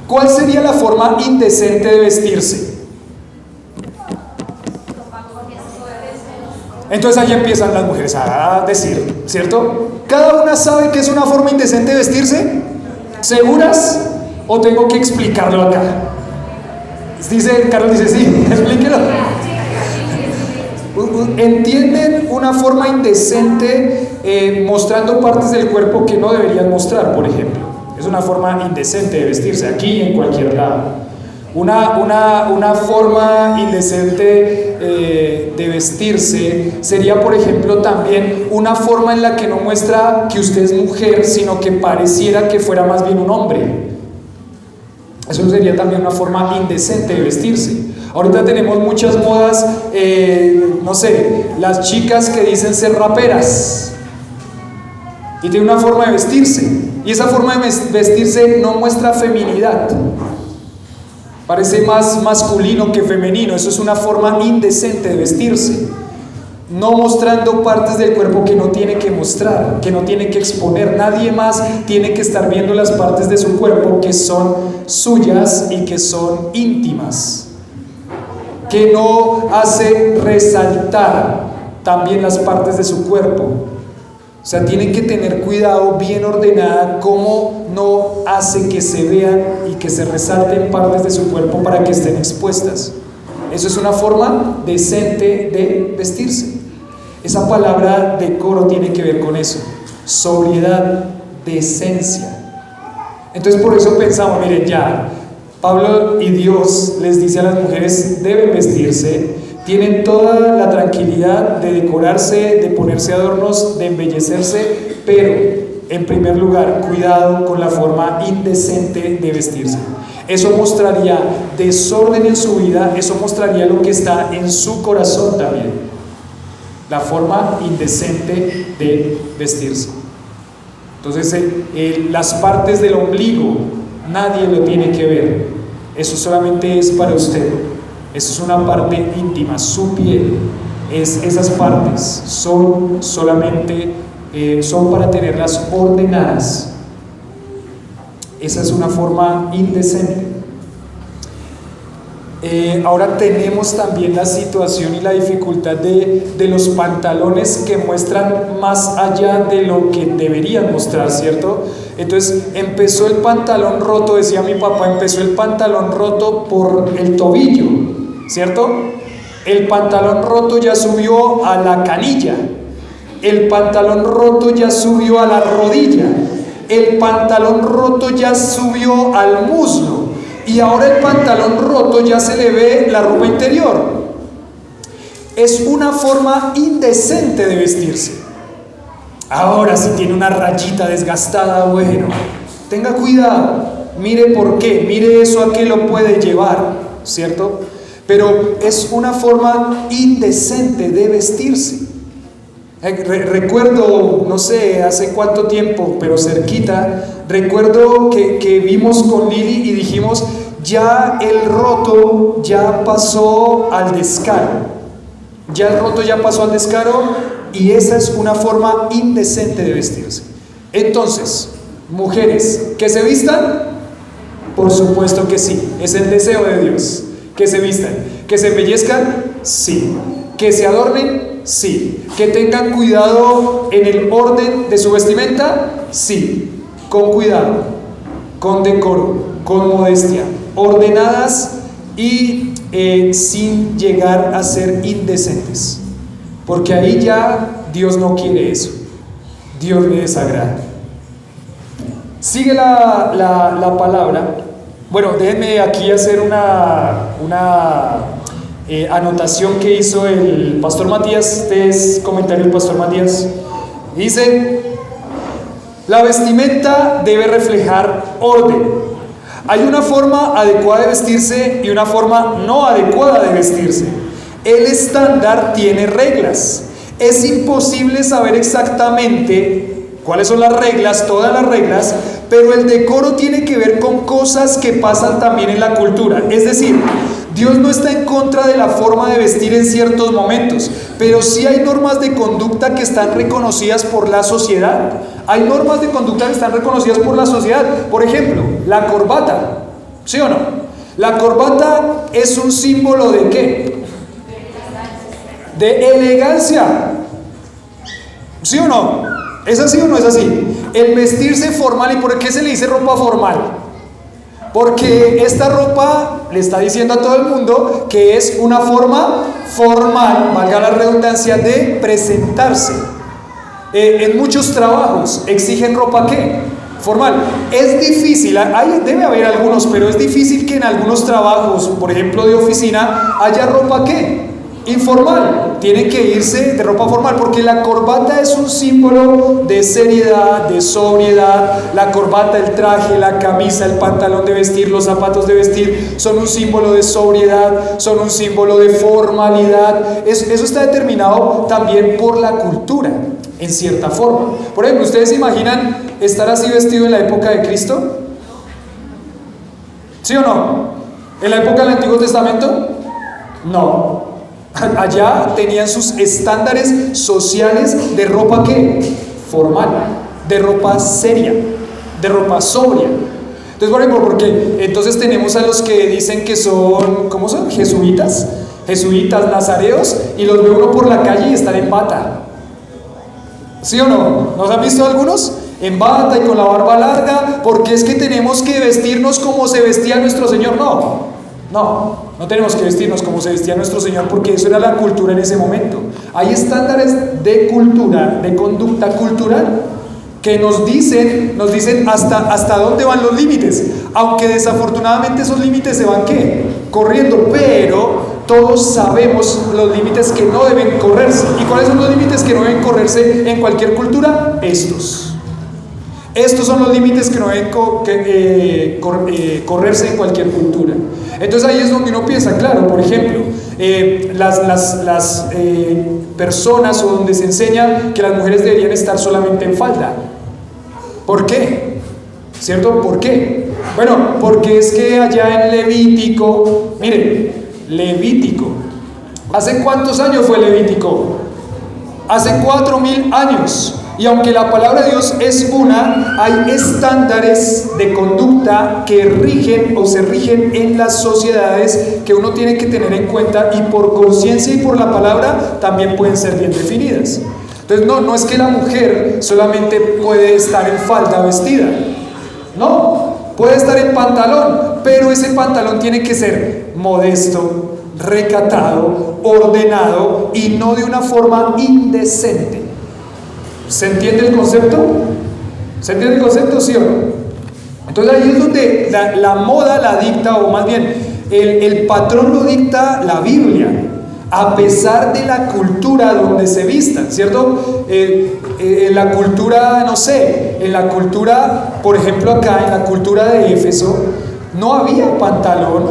¿cuál sería la forma indecente de vestirse? Entonces ahí empiezan las mujeres a decir, ¿cierto? ¿Cada una sabe que es una forma indecente de vestirse? ¿Seguras? ¿O tengo que explicarlo acá? Carlos dice, sí, explíquelo. ¿Entienden una forma indecente mostrando partes del cuerpo que no deberían mostrar, por ejemplo? Es una forma indecente de vestirse, aquí y en cualquier lado. Una forma indecente de vestirse sería, por ejemplo, también una forma en la que no muestra que usted es mujer, sino que pareciera que fuera más bien un hombre. Eso sería también una forma indecente de vestirse. Ahorita tenemos muchas modas, no sé, las chicas que dicen ser raperas y tienen una forma de vestirse, y esa forma de vestirse no muestra feminidad. Parece más masculino que femenino. Eso es una forma indecente de vestirse, no mostrando partes del cuerpo que no tiene que mostrar, que no tiene que exponer. Nadie más tiene que estar viendo las partes de su cuerpo que son suyas y que son íntimas, que no hace resaltar también las partes de su cuerpo. O sea, tienen que tener cuidado, bien ordenada, cómo no hace que se vean y que se resalten partes de su cuerpo para que estén expuestas. Eso es una forma decente de vestirse. Esa palabra decoro tiene que ver con eso, sobriedad, decencia. Entonces por eso pensamos, miren, ya Pablo y Dios les dice a las mujeres deben vestirse, tienen toda la tranquilidad de decorarse, de ponerse adornos, de embellecerse, pero en primer lugar, cuidado con la forma indecente de vestirse. Eso mostraría desorden en su vida, eso mostraría lo que está en su corazón también. La forma indecente de vestirse. Entonces, las partes del ombligo, nadie lo tiene que ver. Eso solamente es para usted. Eso es una parte íntima, su piel. Esas partes son solamente, son para tenerlas ordenadas. Esa es una forma indecente. Ahora tenemos también la situación y la dificultad de los pantalones que muestran más allá de lo que deberían mostrar, ¿cierto? Entonces empezó el pantalón roto, decía mi papá, empezó el pantalón roto por el tobillo, ¿cierto? El pantalón roto ya subió a la canilla, el pantalón roto ya subió a la rodilla, el pantalón roto ya subió al muslo. Y ahora el pantalón roto ya se le ve la ropa interior. Es una forma indecente de vestirse. Ahora si tiene una rayita desgastada, bueno, tenga cuidado, mire por qué, mire eso a qué lo puede llevar, ¿cierto? Pero es una forma indecente de vestirse. Recuerdo, no sé hace cuánto tiempo, pero cerquita, recuerdo que vimos con Lili y dijimos, ya el roto ya pasó al descaro. Ya el roto ya pasó al descaro y esa es una forma indecente de vestirse. Entonces, mujeres, ¿que se vistan? Por supuesto que sí, es el deseo de Dios, que se vistan. ¿Que se embellezcan? Sí. ¿Que se adornen? Sí. ¿Que tengan cuidado en el orden de su vestimenta? Sí. Con cuidado, con decoro, con modestia, ordenadas y sin llegar a ser indecentes. Porque ahí ya Dios no quiere eso. Dios le desagrada. Sigue la palabra. Bueno, déjenme aquí hacer una anotación que hizo el pastor Matías. Este es comentario del pastor Matías. Dice: la vestimenta debe reflejar orden. Hay una forma adecuada de vestirse y una forma no adecuada de vestirse. El estándar tiene reglas. Es imposible saber exactamente cuáles son las reglas, todas las reglas, pero el decoro tiene que ver con cosas que pasan también en la cultura. Es decir, Dios no está en contra de la forma de vestir en ciertos momentos, pero sí hay normas de conducta que están reconocidas por la sociedad. Hay normas de conducta que están reconocidas por la sociedad. Por ejemplo, la corbata, ¿sí o no? La corbata es un símbolo ¿de qué? De elegancia. ¿Sí o no? ¿Es así o no es así? El vestirse formal. ¿Y por qué se le dice ropa formal? Porque esta ropa le está diciendo a todo el mundo que es una forma formal, valga la redundancia, de presentarse. En muchos trabajos exigen ropa ¿qué? Formal. Es difícil, debe haber algunos, pero es difícil que en algunos trabajos, por ejemplo de oficina, haya ropa ¿qué? Informal. Tienen que irse de ropa formal, porque la corbata es un símbolo de seriedad, de sobriedad. La corbata, el traje, la camisa, el pantalón de vestir, los zapatos de vestir son un símbolo de sobriedad, son un símbolo de formalidad. Eso está determinado también por la cultura, en cierta forma. Por ejemplo, ¿ustedes se imaginan estar así vestido en la época de Cristo? ¿Sí o no? ¿En la época del Antiguo Testamento? No. Allá tenían sus estándares sociales de ropa ¿qué? Formal, de ropa seria, de ropa sobria. Entonces, por ejemplo, porque entonces tenemos a los que dicen que son, ¿cómo son? Jesuitas, nazareos, y los ve uno por la calle y están en bata. ¿Sí o no? ¿Nos han visto algunos? En bata y con la barba larga, porque es que tenemos que vestirnos como se vestía nuestro Señor. No, No tenemos que vestirnos como se vestía nuestro Señor, porque eso era la cultura en ese momento. Hay estándares de cultura, de conducta cultural, que nos dicen hasta dónde van los límites, aunque desafortunadamente esos límites se van ¿qué? Corriendo, pero todos sabemos los límites que no deben correrse. ¿Y cuáles son los límites que no deben correrse en cualquier cultura? Estos son los límites que no deben correrse en cualquier cultura. Entonces ahí es donde uno piensa, claro, por ejemplo, las personas, o donde se enseña que las mujeres deberían estar solamente en falda. ¿Por qué? ¿Cierto? ¿Por qué? Bueno, porque es que allá en Levítico, miren, Levítico, ¿hace cuántos años fue Levítico? Hace 4000 años. Y aunque la palabra de Dios es una, hay estándares de conducta que rigen o se rigen en las sociedades que uno tiene que tener en cuenta, y por conciencia y por la palabra también pueden ser bien definidas. Entonces no es que la mujer solamente puede estar en falda vestida, no, puede estar en pantalón, pero ese pantalón tiene que ser modesto, recatado, ordenado y no de una forma indecente. ¿Se entiende el concepto? ¿Se entiende el concepto, sí o no? Entonces ahí es donde la moda la dicta, o más bien el patrón lo dicta la Biblia, a pesar de la cultura donde se vistan, ¿cierto? En la cultura, no sé, en la cultura, por ejemplo acá, en la cultura de Éfeso, no había pantalón,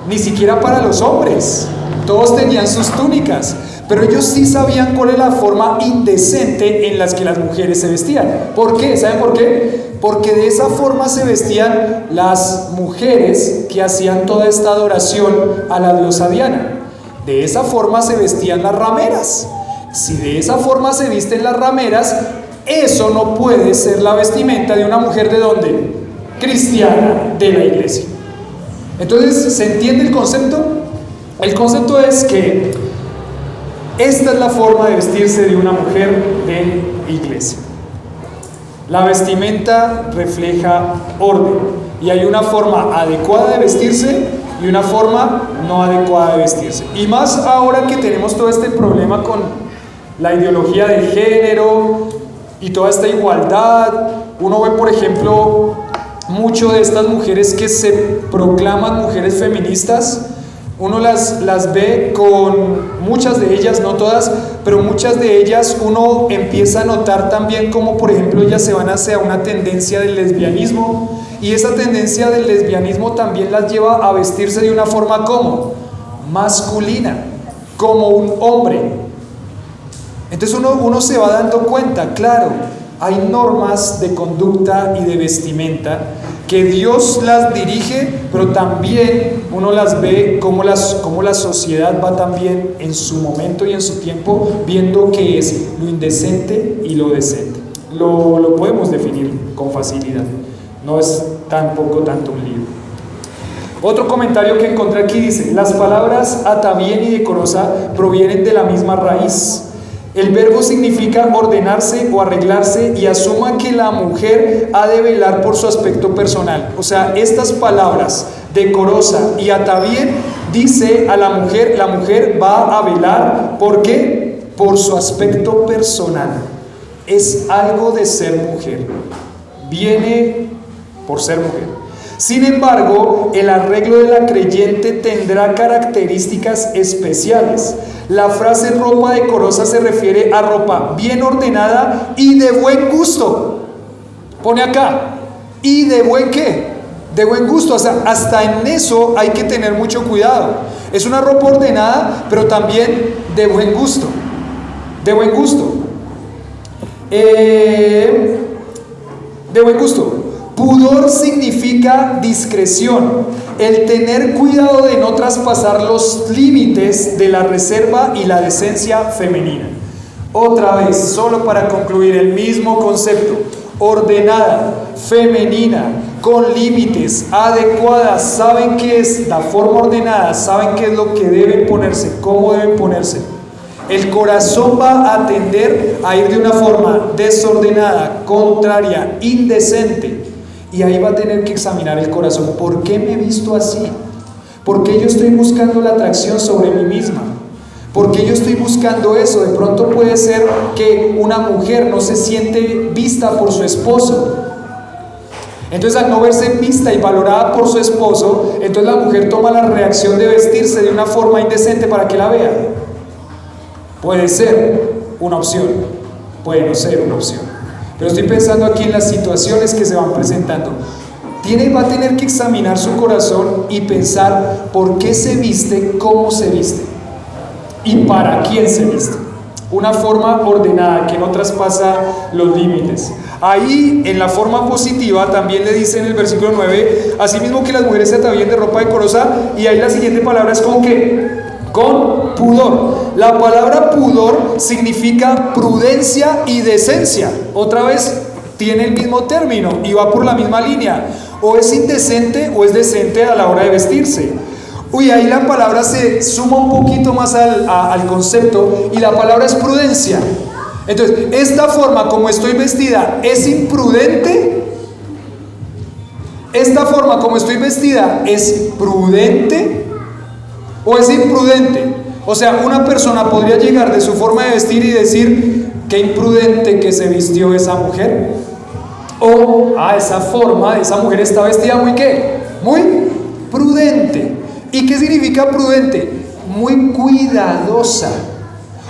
ni siquiera para los hombres, todos tenían sus túnicas. Pero ellos sí sabían cuál era la forma indecente en las que las mujeres se vestían. ¿Por qué? ¿Saben por qué? Porque de esa forma se vestían las mujeres que hacían toda esta adoración a la diosa Diana. De esa forma se vestían las rameras. Si de esa forma se visten las rameras, eso no puede ser la vestimenta de una mujer ¿de dónde? Cristiana, de la iglesia. Entonces, ¿se entiende el concepto? El concepto es que esta es la forma de vestirse de una mujer de iglesia. La vestimenta refleja orden, y hay una forma adecuada de vestirse y una forma no adecuada de vestirse. Y más ahora que tenemos todo este problema con la ideología de género y toda esta igualdad. Uno ve, por ejemplo, mucho de estas mujeres que se proclaman mujeres feministas. Uno las ve con muchas de ellas, no todas, pero muchas de ellas uno empieza a notar también como, por ejemplo, ellas se van hacia una tendencia del lesbianismo, y esa tendencia del lesbianismo también las lleva a vestirse de una forma como masculina, como un hombre. Entonces uno se va dando cuenta, claro, hay normas de conducta y de vestimenta que Dios las dirige, pero también uno las ve como la sociedad va también en su momento y en su tiempo viendo qué es lo indecente y lo decente. Lo podemos definir con facilidad, no es tampoco tanto un lío. Otro comentario que encontré aquí dice: las palabras atavién y decorosa provienen de la misma raíz. El verbo significa ordenarse o arreglarse, y asuma que la mujer ha de velar por su aspecto personal. O sea, estas palabras, decorosa y atavién, dice a la mujer va a velar, ¿por qué? Por su aspecto personal. Es algo de ser mujer, viene por ser mujer. Sin embargo, el arreglo de la creyente tendrá características especiales. La frase ropa decorosa se refiere a ropa bien ordenada y de buen gusto. Pone acá, ¿y de buen qué? De buen gusto. O sea, hasta en eso hay que tener mucho cuidado. Es una ropa ordenada, pero también de buen gusto. De buen gusto. De buen gusto. Pudor significa discreción, el tener cuidado de no traspasar los límites de la reserva y la decencia femenina. Otra vez, solo para concluir, el mismo concepto: ordenada, femenina, con límites, adecuada. Saben qué es la forma ordenada, saben qué es lo que deben ponerse, cómo deben ponerse. El corazón va a tender a ir de una forma desordenada, contraria, indecente. Y ahí va a tener que examinar el corazón. ¿Por qué me he visto así? ¿Por qué yo estoy buscando la atracción sobre mí misma? ¿Por qué yo estoy buscando eso? De pronto puede ser que una mujer no se siente vista por su esposo. Entonces, al no verse vista y valorada por su esposo, entonces la mujer toma la reacción de vestirse de una forma indecente para que la vea. Puede ser una opción, puede no ser una opción. Pero estoy pensando aquí en las situaciones que se van presentando. Va a tener que examinar su corazón y pensar por qué se viste, cómo se viste y para quién se viste. Una forma ordenada que no traspasa los límites. Ahí, en la forma positiva, también le dice en el versículo 9, asimismo que las mujeres se atavíen de ropa decorosa, y ahí la siguiente palabra es ¿con qué? Con pudor. La palabra pudor significa prudencia y decencia. Otra vez tiene el mismo término y va por la misma línea. O es indecente o es decente a la hora de vestirse. Uy, ahí la palabra se suma un poquito más al concepto, y la palabra es prudencia. Entonces, esta forma como estoy vestida es imprudente. Esta forma como estoy vestida es prudente o es imprudente. O sea, una persona podría llegar de su forma de vestir y decir, qué imprudente que se vistió esa mujer. O, esa forma de esa mujer está vestida muy ¿qué? Muy prudente. ¿Y qué significa prudente? Muy cuidadosa.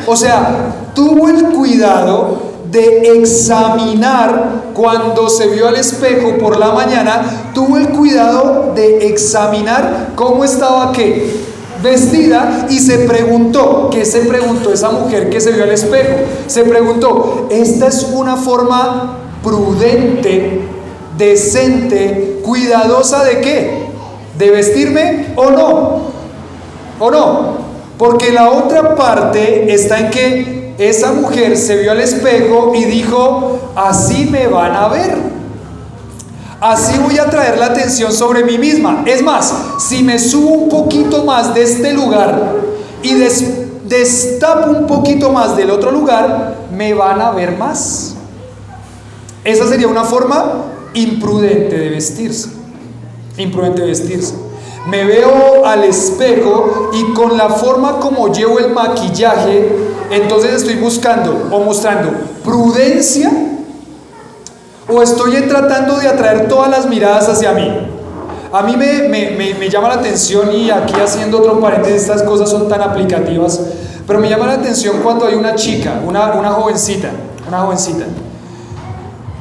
O sea, tuvo el cuidado de examinar cuando se vio al espejo por la mañana, tuvo el cuidado de examinar cómo estaba ¿qué? Vestida, y se preguntó, ¿qué se preguntó esa mujer que se vio al espejo? Se preguntó, ¿esta es una forma prudente, decente, cuidadosa de qué? ¿De vestirme o no? ¿O no? Porque la otra parte está en que esa mujer se vio al espejo y dijo, así me van a ver, así voy a atraer la atención sobre mí misma. Es más, si me subo un poquito más de este lugar y destapo un poquito más del otro lugar, me van a ver más. Esa sería una forma imprudente de vestirse. Imprudente de vestirse. Me veo al espejo y con la forma como llevo el maquillaje, entonces estoy buscando o mostrando prudencia, o estoy tratando de atraer todas las miradas hacia mí. A mí me llama la atención, y aquí haciendo otro paréntesis, estas cosas son tan aplicativas, pero me llama la atención cuando hay una chica, una jovencita,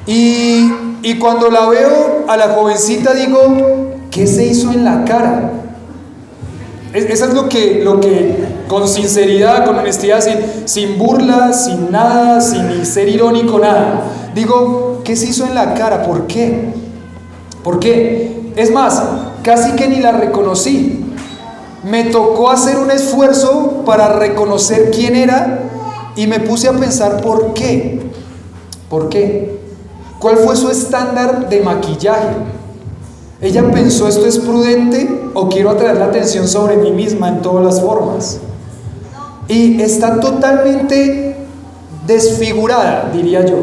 y cuando la veo a la jovencita digo, ¿qué se hizo en la cara? Eso es lo que con sinceridad, con honestidad, sin burla, sin nada, sin ser irónico, nada. Digo, ¿qué se hizo en la cara? ¿Por qué? ¿Por qué? Es más, casi que ni la reconocí. Me tocó hacer un esfuerzo para reconocer quién era y me puse a pensar ¿por qué? ¿Por qué? ¿Cuál fue su estándar de maquillaje? Ella pensó, ¿esto es prudente o quiero atraer la atención sobre mí misma en todas las formas? Y está totalmente desfigurada, diría yo,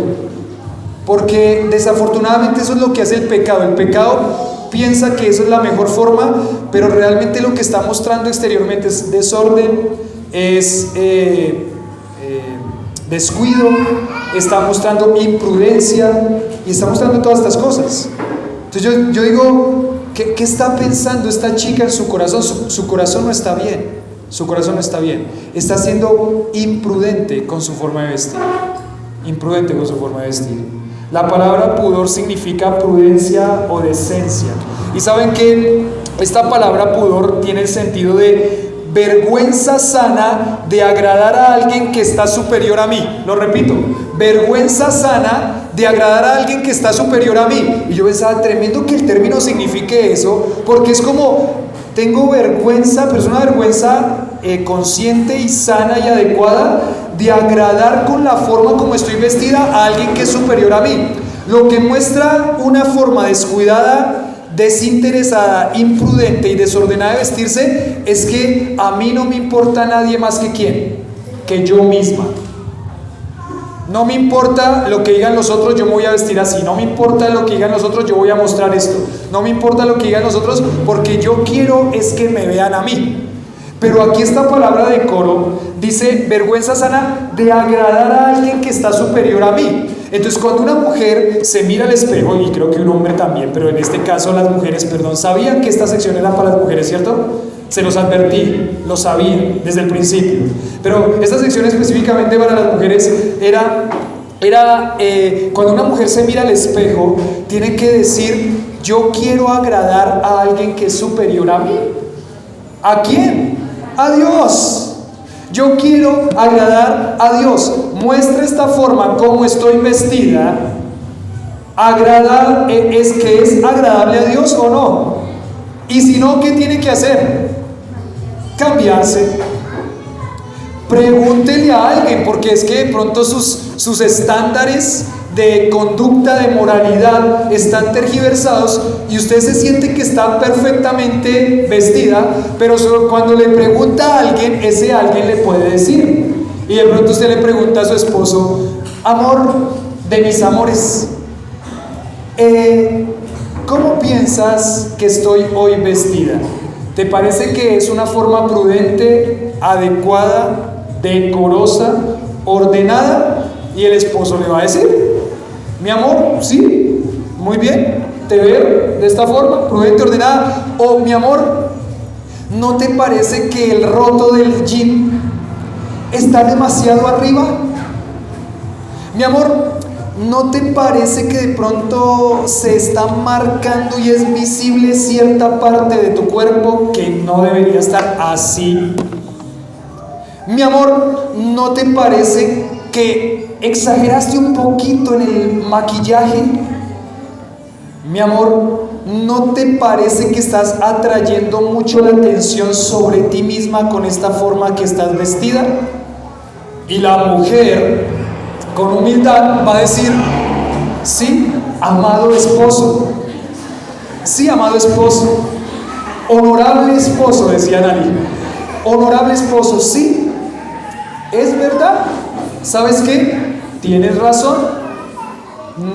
porque desafortunadamente eso es lo que hace el pecado. El pecado piensa que eso es la mejor forma, pero realmente lo que está mostrando exteriormente es desorden, es descuido, está mostrando imprudencia y está mostrando todas estas cosas. Entonces yo digo, ¿qué está pensando esta chica en su corazón? Su corazón no está bien, su corazón no está bien. Está siendo imprudente con su forma de vestir, imprudente con su forma de vestir. La palabra pudor significa prudencia o decencia. Y saben que esta palabra pudor tiene el sentido de vergüenza sana de agradar a alguien que está superior a mí. Lo repito, vergüenza sana de agradar a alguien que está superior a mí. Y yo pensaba, tremendo que el término signifique eso, porque es como, tengo vergüenza, pero es una vergüenza consciente y sana y adecuada de agradar con la forma como estoy vestida a alguien que es superior a mí. Lo que muestra una forma descuidada, desinteresada, imprudente y desordenada de vestirse es que a mí no me importa nadie más que quién, que yo misma. No me importa lo que digan los otros, yo me voy a vestir así. No me importa lo que digan los otros, yo voy a mostrar esto. no me importa lo que digan los otros, porque yo quiero es que me vean a mí. Pero aquí esta palabra decoro dice vergüenza sana de agradar a alguien que está superior a mí. Entonces cuando una mujer se mira al espejo, y creo que un hombre también, pero en este caso las mujeres, sabían que esta sección era para las mujeres, ¿cierto? Se los advertí, lo sabían desde el principio. Pero esta sección específicamente para las mujeres era cuando una mujer se mira al espejo, tiene que decir, yo quiero agradar a alguien que es superior a mí. ¿A quién? A Dios. Yo quiero agradar a Dios. Muestra esta forma como estoy vestida. ¿Es agradable a Dios o no? Y si no, ¿qué tiene que hacer? Cambiarse. Pregúntele a alguien, porque es que de pronto sus estándares de conducta, de moralidad están tergiversados y usted se siente que está perfectamente vestida, pero solo cuando le pregunta a alguien, ese alguien le puede decir. Y de pronto usted le pregunta a su esposo, amor de mis amores, ¿cómo piensas que estoy hoy vestida? ¿Te parece que es una forma prudente, adecuada, decorosa, ordenada? Y el esposo le va a decir, mi amor, sí, muy bien, te veo de esta forma, prudente, ordenada. O mi amor, ¿no te parece que el roto del jean está demasiado arriba? Mi amor, ¿no te parece que de pronto se está marcando y es visible cierta parte de tu cuerpo que no debería estar así? Mi amor, ¿no te parece que exageraste un poquito en el maquillaje? Mi amor, ¿no te parece que estás atrayendo mucho la atención sobre ti misma con esta forma que estás vestida? Y la mujer, con humildad, va a decir, sí, amado esposo, sí, amado esposo, honorable esposo, decía Nani, honorable esposo, sí, es verdad. ¿Sabes qué? Tienes razón.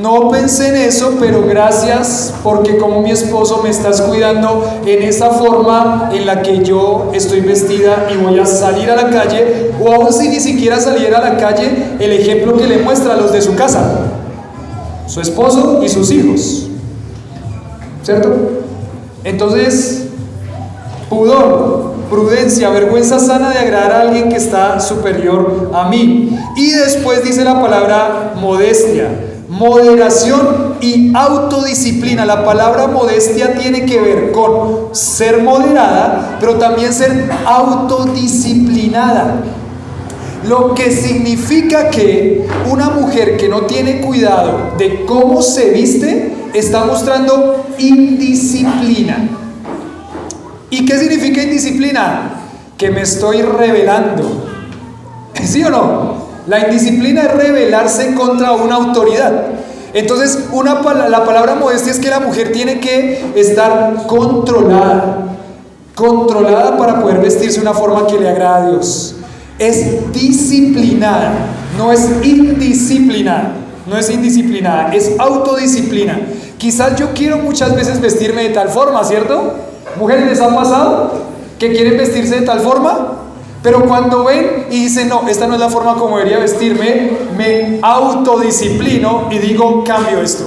No pensé en eso, pero gracias porque como mi esposo me estás cuidando en esa forma en la que yo estoy vestida y voy a salir a la calle, o aún si ni siquiera saliera a la calle, el ejemplo que le muestra a los de su casa, su esposo y sus hijos, ¿cierto? Entonces, pudor, prudencia, vergüenza sana de agradar a alguien que está superior a mí. Y después dice la palabra modestia, moderación y autodisciplina. La palabra modestia tiene que ver con ser moderada, pero también ser autodisciplinada. Lo que significa que una mujer que no tiene cuidado de cómo se viste está mostrando indisciplina. ¿Y qué significa indisciplina? Que me estoy rebelando. ¿Sí o no? La indisciplina es rebelarse contra una autoridad. Entonces, la palabra modestia es que la mujer tiene que estar controlada para poder vestirse de una forma que le agrada a Dios. Es disciplinada, no es indisciplinada. No es indisciplinada, es autodisciplina. Quizás yo quiero muchas veces vestirme de tal forma, ¿cierto? ¿Mujeres les ha pasado que quieren vestirse de tal forma? Pero cuando ven y dicen, no, esta no es la forma como debería vestirme, me autodisciplino y digo, cambio esto,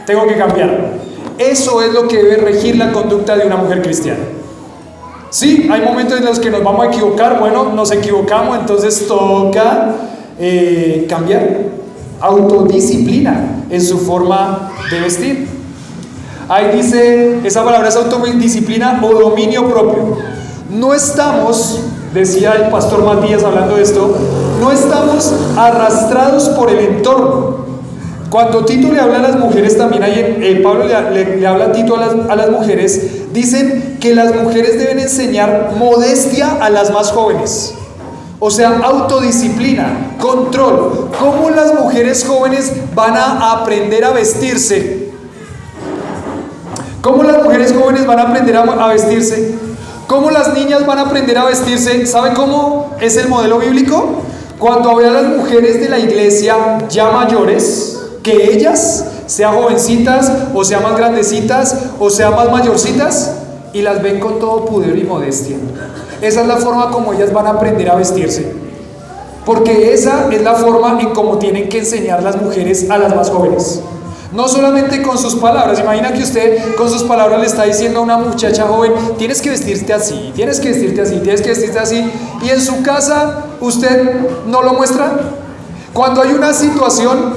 tengo que cambiar. Eso es lo que debe regir la conducta de una mujer cristiana. Sí, hay momentos en los que nos vamos a equivocar, bueno, nos equivocamos, entonces toca cambiar. Autodisciplina en su forma de vestir. Ahí dice, esa palabra es autodisciplina o dominio propio. No estamos, decía el pastor Matías hablando de esto, no estamos arrastrados por el entorno. Cuando Tito le habla a las mujeres, también Pablo le habla a Tito a las mujeres, dicen que las mujeres deben enseñar modestia a las más jóvenes. O sea, autodisciplina, control. ¿Cómo las mujeres jóvenes van a aprender a vestirse? ¿Cómo las mujeres jóvenes van a aprender a vestirse? ¿Cómo las niñas van a aprender a vestirse? ¿Sabe cómo es el modelo bíblico? Cuando ve a las mujeres de la iglesia ya mayores, que ellas sea jovencitas, o sea más grandecitas, o sea más mayorcitas, y las ven con todo pudor y modestia. Esa es la forma como ellas van a aprender a vestirse, porque esa es la forma en cómo tienen que enseñar las mujeres a las más jóvenes. No solamente con sus palabras. Imagina que usted con sus palabras le está diciendo a una muchacha joven: tienes que vestirte así, tienes que vestirte así, tienes que vestirte así, y en su casa usted no lo muestra. Cuando hay una situación,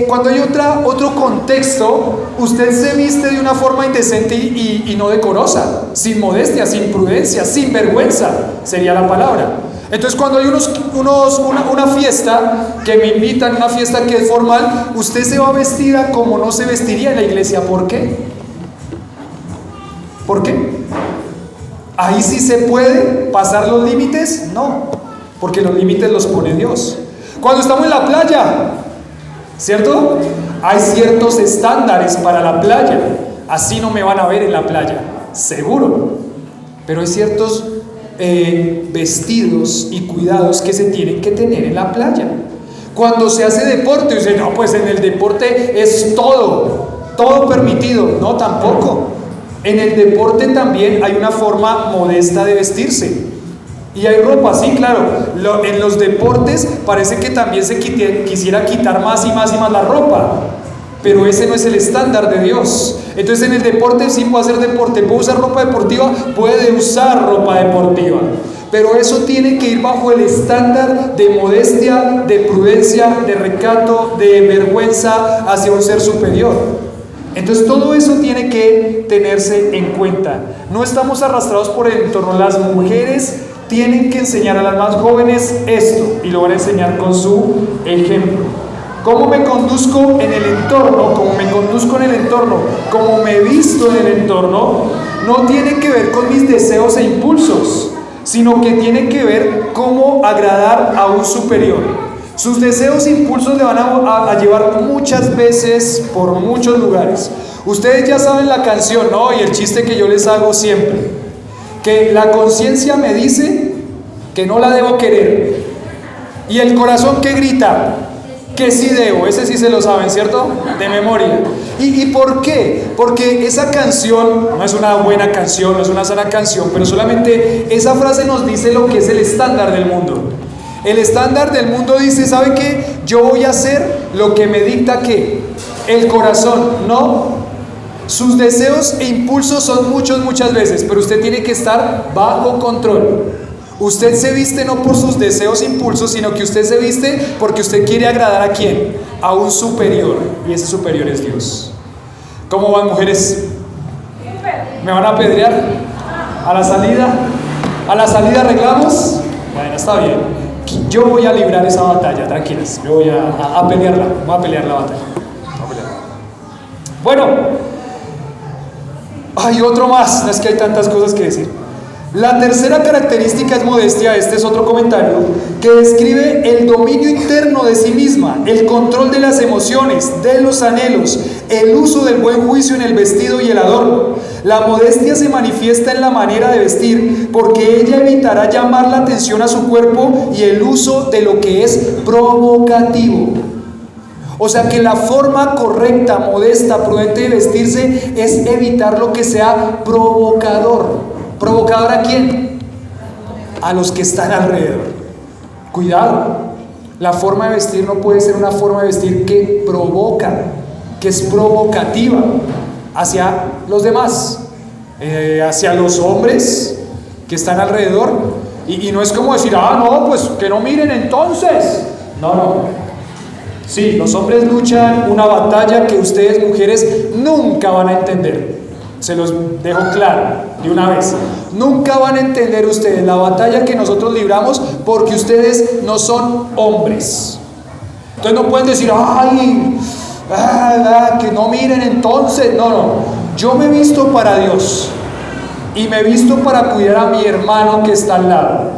cuando hay otro contexto, usted se viste de una forma indecente y no decorosa, sin modestia, sin prudencia, sin vergüenza, sería la palabra. Entonces, cuando hay una fiesta que me invitan, una fiesta que es formal, usted se va vestida como no se vestiría en la iglesia. ¿Por qué? ¿Por qué? ¿Ahí sí se puede pasar los límites? No, porque los límites los pone Dios. Cuando estamos en la playa, ¿cierto? Hay ciertos estándares para la playa. Así no me van a ver en la playa, seguro. Pero hay ciertos vestidos y cuidados que se tienen que tener en la playa. Cuando se hace deporte, dice: no, pues en el deporte es todo permitido. No, tampoco. En el deporte también hay una forma modesta de vestirse. Y hay ropa, sí, claro. En los deportes parece que también se quisiera quitar más y más la ropa. Pero ese no es el estándar de Dios. Entonces, en el deporte sí puede hacer deporte, puede usar ropa deportiva, puede usar ropa deportiva. Pero eso tiene que ir bajo el estándar de modestia, de prudencia, de recato, de vergüenza hacia un ser superior. Entonces, todo eso tiene que tenerse en cuenta. No estamos arrastrados por el entorno. Las mujeres tienen que enseñar a las más jóvenes esto, y lo van a enseñar con su ejemplo. ¿Cómo me conduzco en el entorno? ¿Cómo me conduzco en el entorno? ¿Cómo me visto en el entorno? No tiene que ver con mis deseos e impulsos, sino que tiene que ver cómo agradar a un superior. Sus deseos e impulsos le van a llevar muchas veces por muchos lugares. Ustedes ya saben la canción, ¿no? Y el chiste que yo les hago siempre, que la conciencia me dice que no la debo querer, y el corazón que grita que sí debo. Ese sí se lo saben, ¿cierto? De memoria. ¿Y por qué? Porque esa canción no es una buena canción, no es una sana canción, pero solamente esa frase nos dice lo que es el estándar del mundo. El estándar del mundo dice: ¿sabe qué? Yo voy a hacer lo que me dicta ¿qué? El corazón, ¿no? Sus deseos e impulsos son muchas veces, pero usted tiene que estar bajo control. Usted se viste no por sus deseos e impulsos, sino que usted se viste porque usted quiere agradar ¿a quién? A un superior, y ese superior es Dios. ¿Cómo van, mujeres? ¿Me van a apedrear? ¿A la salida? ¿A la salida arreglamos? Bueno, está bien. Yo voy a librar esa batalla, tranquilas. Yo voy a pelearla. Voy a pelear la batalla. Bueno, hay otro más. No es que hay tantas cosas que decir. La tercera característica es modestia. Este es otro comentario que describe el dominio interno de sí misma, el control de las emociones, de los anhelos, el uso del buen juicio en el vestido y el adorno. La modestia se manifiesta en la manera de vestir, porque ella evitará llamar la atención a su cuerpo y el uso de lo que es provocativo. O sea que la forma correcta, modesta, prudente de vestirse es evitar lo que sea provocador. ¿Provocador a quién? A los que están alrededor. Cuidado, la forma de vestir no puede ser una forma de vestir que provoca, que es provocativa hacia los demás, hacia los hombres que están alrededor. Y no es como decir: no, pues que no miren entonces. No. Sí, los hombres luchan una batalla que ustedes, mujeres, nunca van a entender. Se los dejo claro de una vez. Nunca van a entender ustedes la batalla que nosotros libramos, porque ustedes no son hombres. Entonces no pueden decir: que no miren entonces. No. Yo me he visto para Dios, y me he visto para cuidar a mi hermano que está al lado,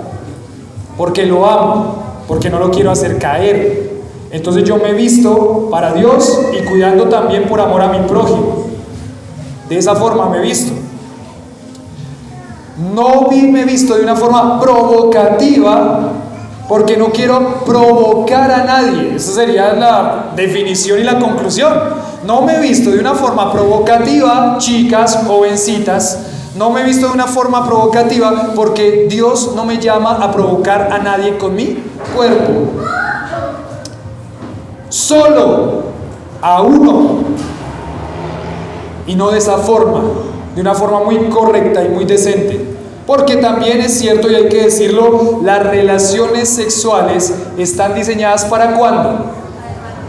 porque lo amo, porque no lo quiero hacer caer. Entonces yo me he visto para Dios y cuidando también por amor a mi prójimo. De esa forma me he visto. No me he visto de una forma provocativa, porque no quiero provocar a nadie. Esa sería la definición y la conclusión. No me he visto de una forma provocativa, chicas, jovencitas. No me he visto de una forma provocativa porque Dios no me llama a provocar a nadie con mi cuerpo. Solo a uno. Y no de esa forma, de una forma muy correcta y muy decente. Porque también es cierto, y hay que decirlo, las relaciones sexuales están diseñadas ¿para cuándo?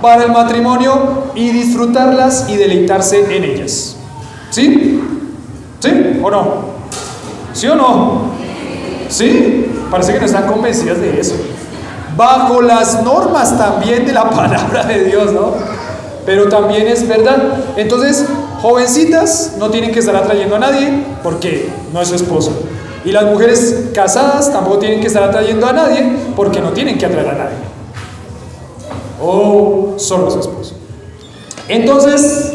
Para el matrimonio y disfrutarlas y deleitarse en ellas. ¿Sí? ¿Sí o no? ¿Sí o no? ¿Sí? Parece que no están convencidas de eso. Bajo las normas también de la palabra de Dios, ¿no? Pero también es verdad. Entonces, jovencitas no tienen que estar atrayendo a nadie porque no es su esposo. Y las mujeres casadas tampoco tienen que estar atrayendo a nadie porque no tienen que atraer a nadie. O solo a su esposo. Entonces,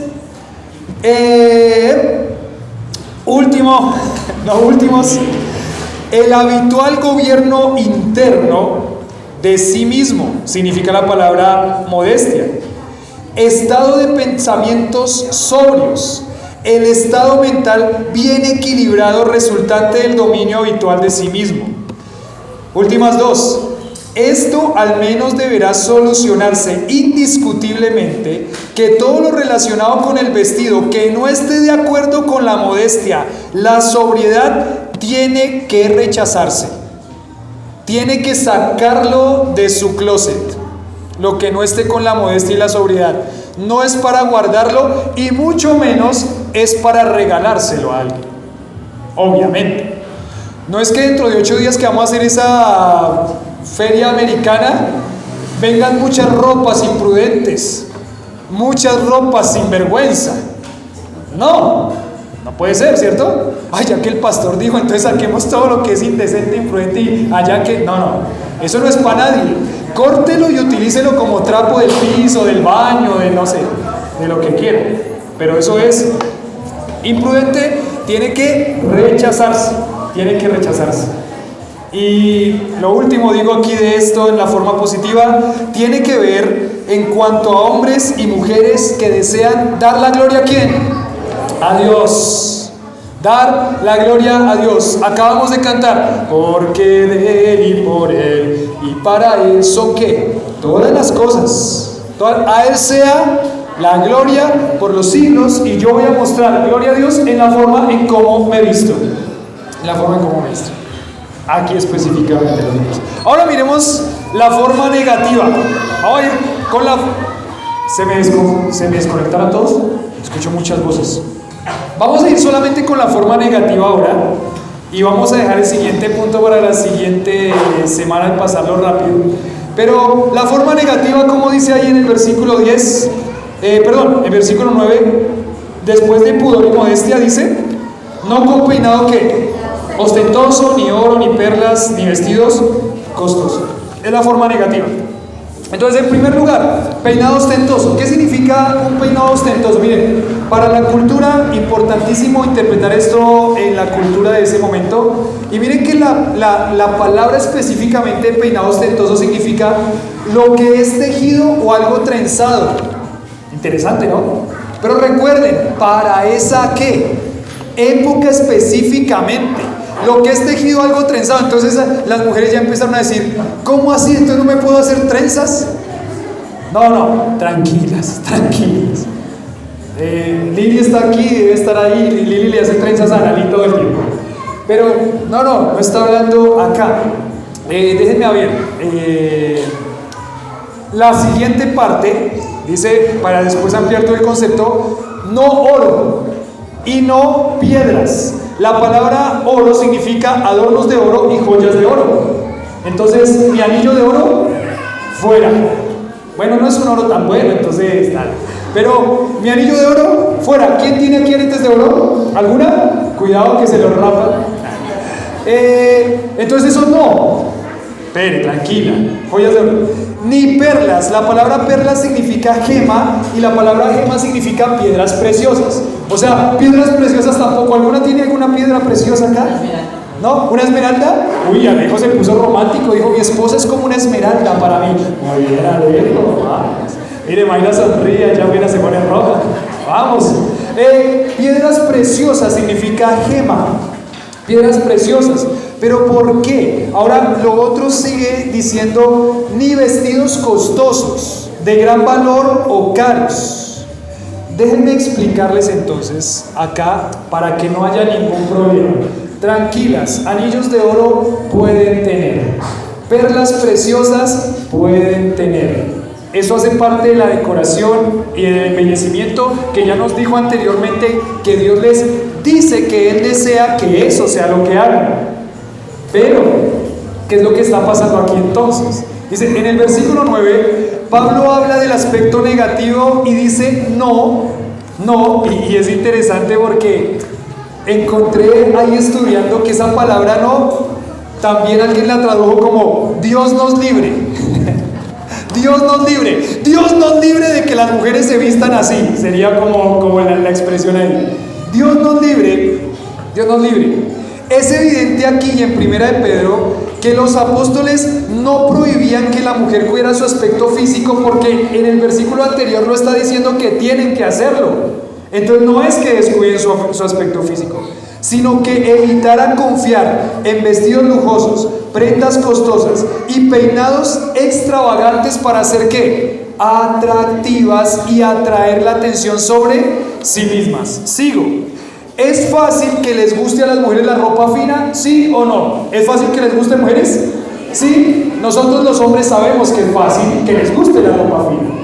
últimos, el habitual gobierno interno de sí mismo, significa la palabra modestia. Estado de pensamientos sobrios, el estado mental bien equilibrado resultante del dominio habitual de sí mismo. Últimas dos. Esto al menos deberá solucionarse indiscutiblemente que todo lo relacionado con el vestido que no esté de acuerdo con la modestia, la sobriedad, tiene que rechazarse. Tiene que sacarlo de su closet. Lo que no esté con la modestia y la sobriedad. No es para guardarlo y mucho menos es para regalárselo a alguien. Obviamente. No es que dentro de 8 días que vamos a hacer esa feria americana vengan muchas ropas imprudentes, muchas ropas sin vergüenza. No puede ser, ¿cierto? Ay, ya que el pastor dijo, entonces saquemos todo lo que es indecente, imprudente y allá que... No, eso no es para nadie. Córtelo y utilícelo como trapo del piso, del baño, de no sé, de lo que quiera. Pero eso es imprudente, tiene que rechazarse. Y lo último digo aquí de esto en la forma positiva, tiene que ver en cuanto a hombres y mujeres que desean dar la gloria ¿a quién? A Dios. Dar la gloria a Dios. Acabamos de cantar, porque de Él y por Él y para Él son ¿qué? Todas las cosas. A Él sea la gloria por los siglos y yo voy a mostrar gloria a Dios en la forma en cómo me he visto. Aquí específicamente los demás. Ahora miremos la forma negativa. Vamos a ir con la... ¿Se me desconectaron todos? Escucho muchas voces. Vamos a ir solamente con la forma negativa ahora. Y vamos a dejar el siguiente punto para la siguiente semana y pasarlo rápido. Pero la forma negativa, como dice ahí en el versículo 10, en versículo 9, después de pudor y modestia dice, no con peinado que ostentoso, ni oro, ni perlas, ni vestidos costosos. Es la forma negativa. Entonces, en primer lugar, peinado ostentoso. ¿Qué significa un peinado ostentoso? Miren, para la cultura, importantísimo interpretar esto en la cultura de ese momento. Y miren que la palabra específicamente peinado ostentoso significa lo que es tejido o algo trenzado. Interesante, ¿no? Pero recuerden, para esa ¿qué? Época específicamente. Lo que es tejido algo trenzado. Entonces las mujeres ya empezaron a decir, ¿cómo así? ¿Entonces no me puedo hacer trenzas? No, tranquilas. Lili está aquí, debe estar ahí. Lili le hace trenzas a Nali todo el tiempo. Pero no está hablando acá. Déjenme a ver. La siguiente parte dice, para después ampliar todo el concepto, no oro y no piedras. La palabra oro significa adornos de oro y joyas de oro. Entonces, mi anillo de oro, fuera. Bueno, no es un oro tan bueno, entonces nada. Pero mi anillo de oro, fuera. ¿Quién tiene aquí aretes de oro? ¿Alguna? Cuidado que se lo rapan. Entonces eso no. Espere, tranquila. Joyas de oro. Ni perlas. La palabra perlas significa gema y la palabra gema significa piedras preciosas. O sea, piedras preciosas tampoco. ¿Alguna tiene alguna piedra preciosa acá? ¿No? ¿Una esmeralda? Uy, Alejo se puso romántico. Dijo, mi esposa es como una esmeralda para mí. Muy bien, Alejo. Mire, Mayra sonríe, ya apenas se pone roja. Vamos. Piedras preciosas significa gema. Piedras preciosas. ¿Pero por qué? Ahora lo otro sigue diciendo, ni vestidos costosos, de gran valor o caros. Déjenme explicarles entonces acá para que no haya ningún problema. Tranquilas, anillos de oro pueden tener, perlas preciosas pueden tener. Eso hace parte de la decoración y del embellecimiento que ya nos dijo anteriormente que Dios les dice que Él desea que eso sea lo que hagan. Pero, ¿qué es lo que está pasando aquí entonces? Dice, en el versículo 9, Pablo habla del aspecto negativo y dice no, y es interesante porque encontré ahí estudiando que esa palabra no, también alguien la tradujo como Dios nos libre. Dios nos libre. Dios nos libre de que las mujeres se vistan así. Sería como la expresión ahí. Dios nos libre. Dios nos libre. Es evidente aquí en Primera de Pedro que los apóstoles no prohibían que la mujer cuidara su aspecto físico, porque en el versículo anterior lo está diciendo que tienen que hacerlo. Entonces no es que descuiden su aspecto físico, sino que evitaran confiar en vestidos lujosos, prendas costosas y peinados extravagantes para hacer ¿qué? Atractivas y atraer la atención sobre sí mismas. Sigo. ¿Es fácil que les guste a las mujeres la ropa fina? ¿Sí o no? ¿Es fácil que les guste, mujeres? Sí. Nosotros los hombres sabemos que es fácil que les guste la ropa fina.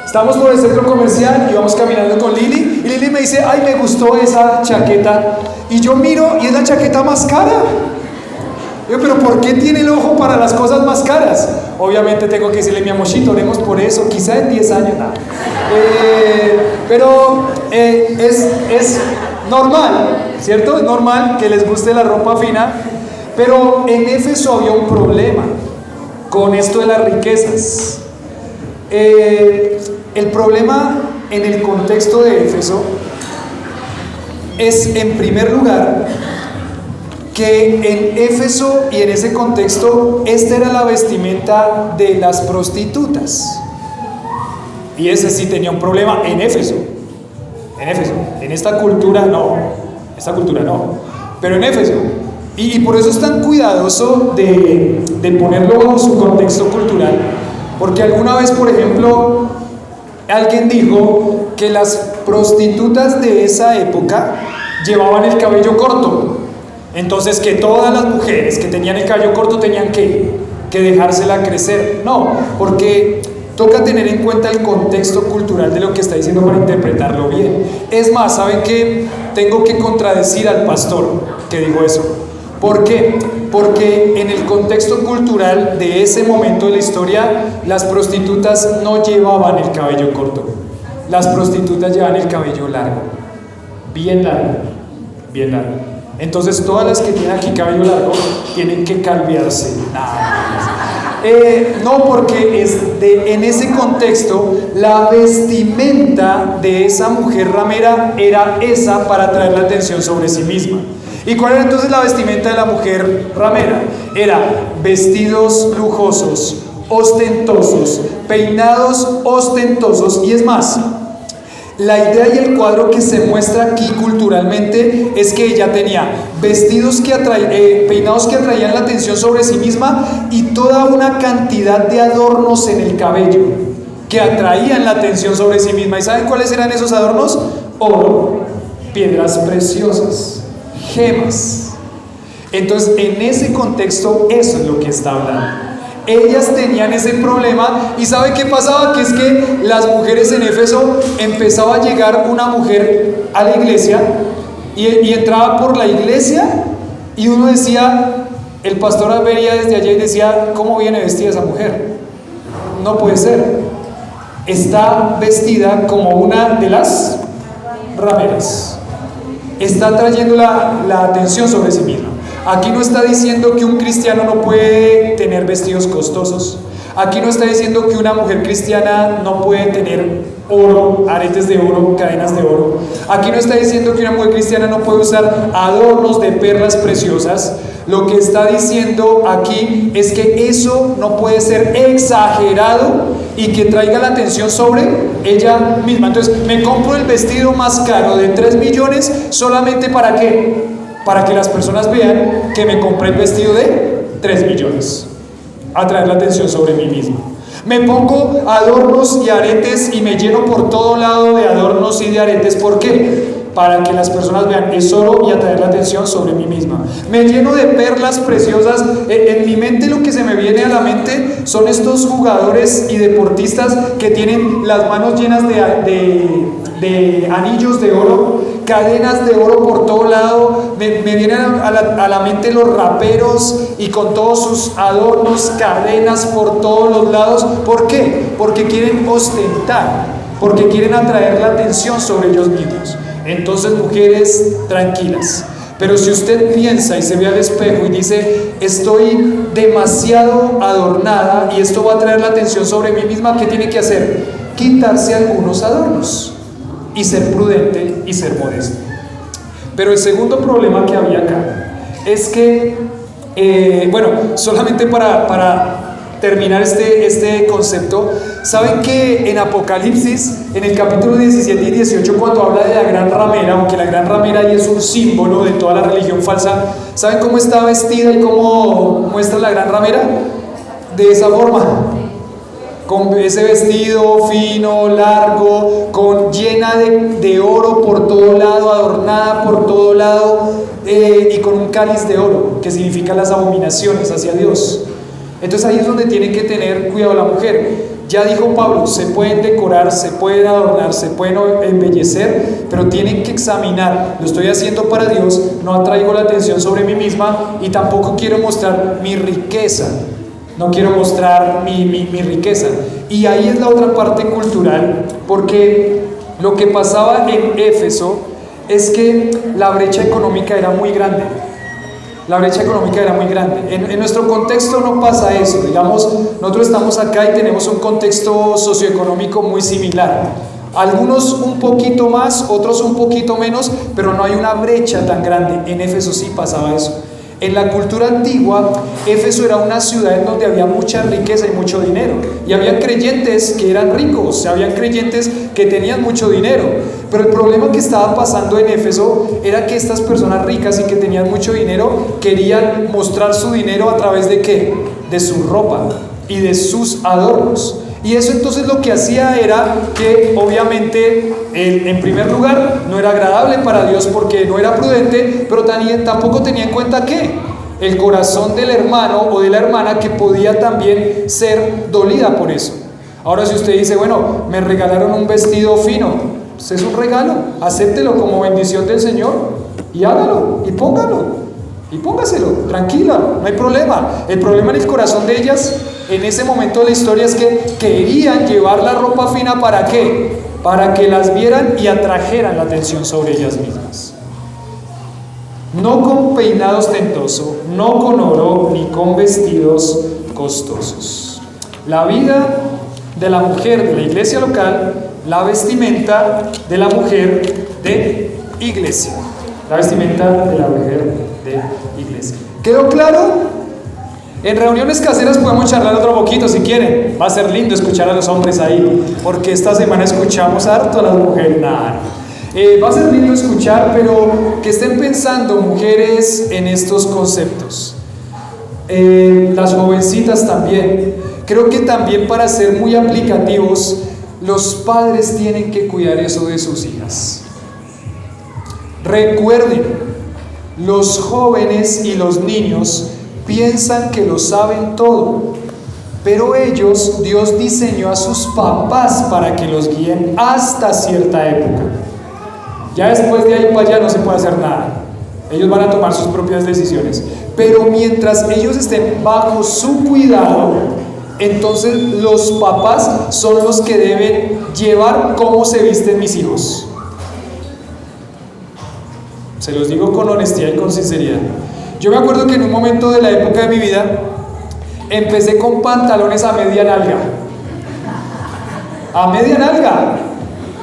Estamos por el centro comercial y vamos caminando con Lili, y Lili me dice, ay, me gustó esa chaqueta, y yo miro y es la chaqueta más cara. Yo, pero ¿por qué tiene el ojo para las cosas más caras? Obviamente tengo que decirle, mi amorcito, oremos por eso, quizá en 10 años, nada. Pero es normal, ¿cierto? Es normal que les guste la ropa fina, pero en Éfeso había un problema con esto de las riquezas. El problema en el contexto de Éfeso es, en primer lugar, que en Éfeso y en ese contexto, esta era la vestimenta de las prostitutas. Y ese sí tenía un problema en Éfeso. En esta cultura no. Pero en Éfeso. Y por eso es tan cuidadoso de ponerlo bajo su contexto cultural. Porque alguna vez, por ejemplo, alguien dijo que las prostitutas de esa época llevaban el cabello corto. Entonces, que todas las mujeres que tenían el cabello corto tenían que dejársela crecer. No, porque toca tener en cuenta el contexto cultural de lo que está diciendo para interpretarlo bien. Es más, ¿saben qué? Tengo que contradecir al pastor que dijo eso. ¿Por qué? Porque en el contexto cultural de ese momento de la historia, las prostitutas no llevaban el cabello corto. Las prostitutas llevaban el cabello largo. Bien largo. Entonces todas las que tienen aquí cabello largo tienen que calviarse. No, porque en ese contexto la vestimenta de esa mujer ramera era esa para atraer la atención sobre sí misma. ¿Y cuál era entonces la vestimenta de la mujer ramera? Era vestidos lujosos, ostentosos, peinados ostentosos, y es más, la idea y el cuadro que se muestra aquí culturalmente es que ella tenía vestidos peinados que atraían la atención sobre sí misma, y toda una cantidad de adornos en el cabello que atraían la atención sobre sí misma. ¿Y saben cuáles eran esos adornos? Oro, piedras preciosas, gemas. Entonces, en ese contexto, eso es lo que está hablando. Ellas tenían ese problema, y ¿sabe qué pasaba? Que es que las mujeres en Éfeso, empezaba a llegar una mujer a la iglesia y entraba por la iglesia, y uno decía, el pastor veía desde allá y decía, ¿cómo viene vestida esa mujer? No puede ser. Está vestida como una de las rameras. Está trayendo la atención sobre sí misma. Aquí no está diciendo que un cristiano no puede tener vestidos costosos. Aquí no está diciendo que una mujer cristiana no puede tener oro, aretes de oro, cadenas de oro. Aquí no está diciendo que una mujer cristiana no puede usar adornos de perlas preciosas. lo que está diciendo aquí es que eso no puede ser exagerado y que traiga la atención sobre ella misma. Entonces, me compro el vestido más caro de 3 millones solamente ¿para qué? Para que las personas vean que me compré el vestido de 3 millones. Atraer la atención sobre mí mismo. Me pongo adornos y aretes y me lleno por todo lado de adornos y de aretes. ¿Por qué? Para que las personas vean, es oro y atraer la atención sobre mí misma. Me lleno de perlas preciosas. En mi mente lo que se me viene a la mente son estos jugadores y deportistas que tienen las manos llenas de anillos de oro, cadenas de oro por todo lado. Me vienen a la mente los raperos y con todos sus adornos, cadenas por todos los lados. ¿Por qué? Porque quieren ostentar, porque quieren atraer la atención sobre ellos mismos. Entonces, mujeres, tranquilas. Pero si usted piensa y se ve al espejo y dice, estoy demasiado adornada y esto va a atraer la atención sobre mí misma, ¿qué tiene que hacer? Quitarse algunos adornos y ser prudente y ser modesto. Pero el segundo problema que había acá es que, solamente para terminar este concepto, saben que en Apocalipsis, en el capítulo 17 y 18, cuando habla de la gran ramera, aunque la gran ramera ahí es un símbolo de toda la religión falsa, ¿saben cómo está vestida y cómo muestra la gran ramera? De esa forma, con ese vestido fino, largo, llena de oro por todo lado, adornada por todo lado, y con un cáliz de oro, que significa las abominaciones hacia Dios. Entonces ahí es donde tiene que tener cuidado la mujer. Ya dijo Pablo, se pueden decorar, se pueden adornar, se pueden embellecer, pero tienen que examinar, lo estoy haciendo para Dios, no atraigo la atención sobre mí misma y tampoco quiero mostrar mi riqueza, no quiero mostrar mi riqueza. Y ahí es la otra parte cultural, porque lo que pasaba en Éfeso es que la brecha económica era muy grande. La brecha económica era muy grande. En nuestro contexto no pasa eso. Digamos, nosotros estamos acá y tenemos un contexto socioeconómico muy similar. Algunos un poquito más, otros un poquito menos, pero no hay una brecha tan grande. En Éfeso sí pasaba eso. En la cultura antigua, Éfeso era una ciudad en donde había mucha riqueza y mucho dinero. Y había creyentes que eran ricos, había creyentes que tenían mucho dinero. Pero el problema que estaba pasando en Éfeso era que estas personas ricas y que tenían mucho dinero querían mostrar su dinero a través de ¿qué? De su ropa y de sus adornos. Y eso entonces lo que hacía era que obviamente en primer lugar no era agradable para Dios porque no era prudente, pero tampoco tenía en cuenta que el corazón del hermano o de la hermana que podía también ser dolida por eso. Ahora si usted dice, bueno, me regalaron un vestido fino, pues es un regalo, acéptelo como bendición del Señor y hágalo y póngalo y póngaselo, tranquila, no hay problema. El problema en el corazón de ellas en ese momento de la historia es que querían llevar la ropa fina ¿para qué? Para que las vieran y atrajeran la atención sobre ellas mismas. No con peinado ostentoso, no con oro, ni con vestidos costosos. La vida de la mujer de la iglesia local, la vestimenta de la mujer de iglesia. La vestimenta de la mujer de iglesia. ¿Quedó claro? En reuniones caseras podemos charlar otro poquito si quieren. Va a ser lindo escuchar a los hombres ahí, porque esta semana escuchamos harto a las mujeres. Va a ser lindo escuchar, pero que estén pensando, mujeres, en estos conceptos. Las jovencitas también. Creo que también para ser muy aplicativos, los padres tienen que cuidar eso de sus hijas. Recuerden, los jóvenes y los niños piensan que lo saben todo, pero ellos, Dios diseñó a sus papás para que los guíen hasta cierta época. Ya después de ahí para allá no se puede hacer nada. Ellos van a tomar sus propias decisiones. Pero mientras ellos estén bajo su cuidado, entonces los papás son los que deben llevar cómo se visten mis hijos. Se los digo con honestidad y con sinceridad. Yo me acuerdo que en un momento de la época de mi vida empecé con pantalones a media nalga. A media nalga.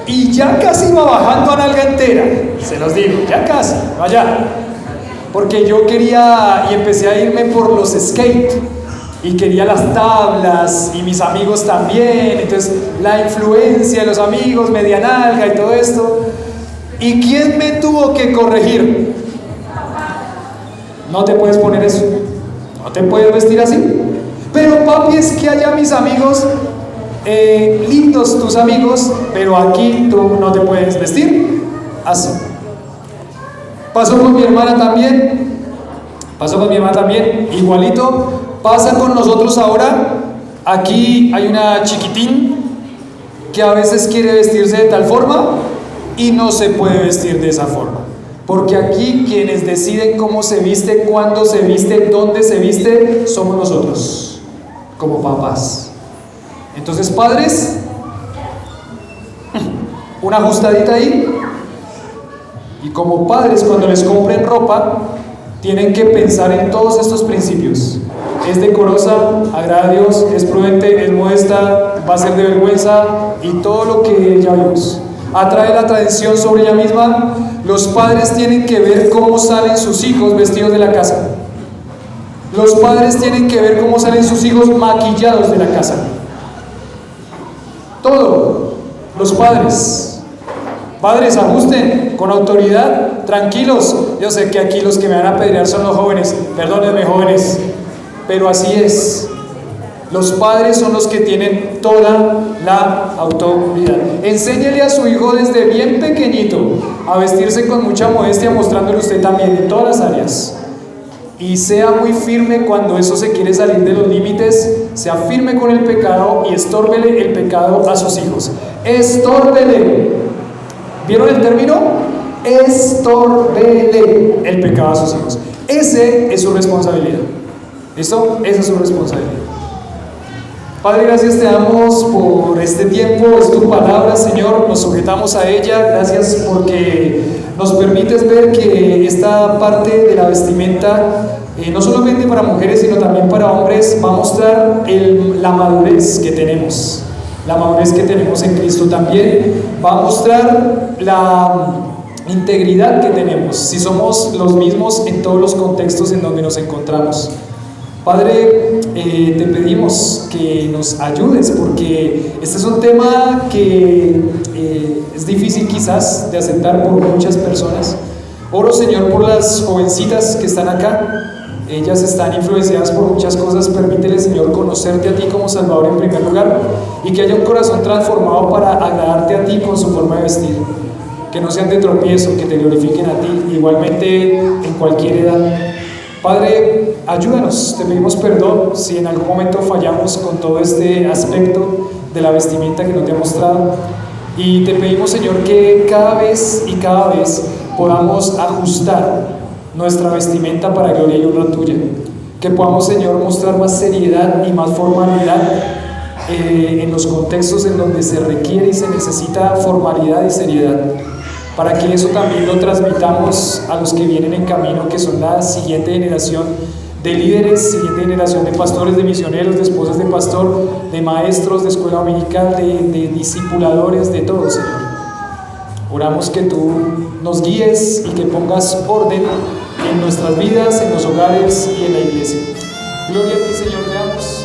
Y ya casi iba bajando a nalga entera. Se los digo, ya casi, vaya. porque yo quería y empecé a irme por los skate y quería las tablas y mis amigos también, entonces la influencia de los amigos, media nalga y todo esto. ¿Y quién me tuvo que corregir? No te puedes poner eso, no te puedes vestir así. Pero papi, es que allá mis amigos, lindos tus amigos, pero aquí tú no te puedes vestir así. Pasó con mi hermana también, igualito. Pasa con nosotros ahora. Aquí hay una chiquitín que a veces quiere vestirse de tal forma y no se puede vestir de esa forma. Porque aquí quienes deciden cómo se viste, cuándo se viste, dónde se viste, somos nosotros, como papás. Entonces, padres, una ajustadita ahí. Y como padres, cuando les compren ropa, tienen que pensar en todos estos principios. Es decorosa, agrada a Dios, es prudente, es modesta, va a ser de vergüenza y todo lo que ya vimos. Atrae la tradición sobre ella misma. Los padres tienen que ver cómo salen sus hijos vestidos de la casa. Los padres tienen que ver cómo salen sus hijos maquillados de la casa. Todo. Los padres. Padres, ajusten con autoridad, tranquilos. Yo sé que aquí los que me van a apedrear son los jóvenes. Perdónenme, jóvenes, pero así es. Los padres son los que tienen toda la autoridad. Enséñele a su hijo desde bien pequeñito a vestirse con mucha modestia, mostrándole usted también en todas las áreas. Y sea muy firme cuando eso se quiere salir de los límites. Sea firme con el pecado y estórbele el pecado a sus hijos. Estórbele. ¿Vieron el término? Estórbele el pecado a sus hijos. Ese es su responsabilidad. ¿Listo? Esa es su responsabilidad. Padre, gracias te damos por este tiempo, es tu palabra, Señor, nos sujetamos a ella. Gracias porque nos permites ver que esta parte de la vestimenta, no solamente para mujeres, sino también para hombres, va a mostrar la madurez que tenemos. La madurez que tenemos en Cristo también va a mostrar la integridad que tenemos, si somos los mismos en todos los contextos en donde nos encontramos. Padre, te pedimos que nos ayudes, porque este es un tema que es difícil quizás de aceptar por muchas personas. Oro, Señor, por las jovencitas que están acá. Ellas están influenciadas por muchas cosas. Permítele, Señor, conocerte a ti como Salvador en primer lugar, y que haya un corazón transformado para agradarte a ti con su forma de vestir. Que no sean de tropiezo, que te glorifiquen a ti, igualmente en cualquier edad. Padre, ayúdanos, te pedimos perdón si en algún momento fallamos con todo este aspecto de la vestimenta que no te he mostrado. Y te pedimos, Señor, que cada vez podamos ajustar nuestra vestimenta para gloria y honra tuya. Que podamos, Señor, mostrar más seriedad y más formalidad en los contextos en donde se requiere y se necesita formalidad y seriedad, para que eso también lo transmitamos a los que vienen en camino, que son la siguiente generación de líderes, siguiente generación de pastores, de misioneros, de esposas de pastor, de maestros de escuela dominical, de discipuladores, de todos, Señor. Oramos que tú nos guíes y que pongas orden en nuestras vidas, en los hogares y en la iglesia. Gloria a ti, Señor, te damos.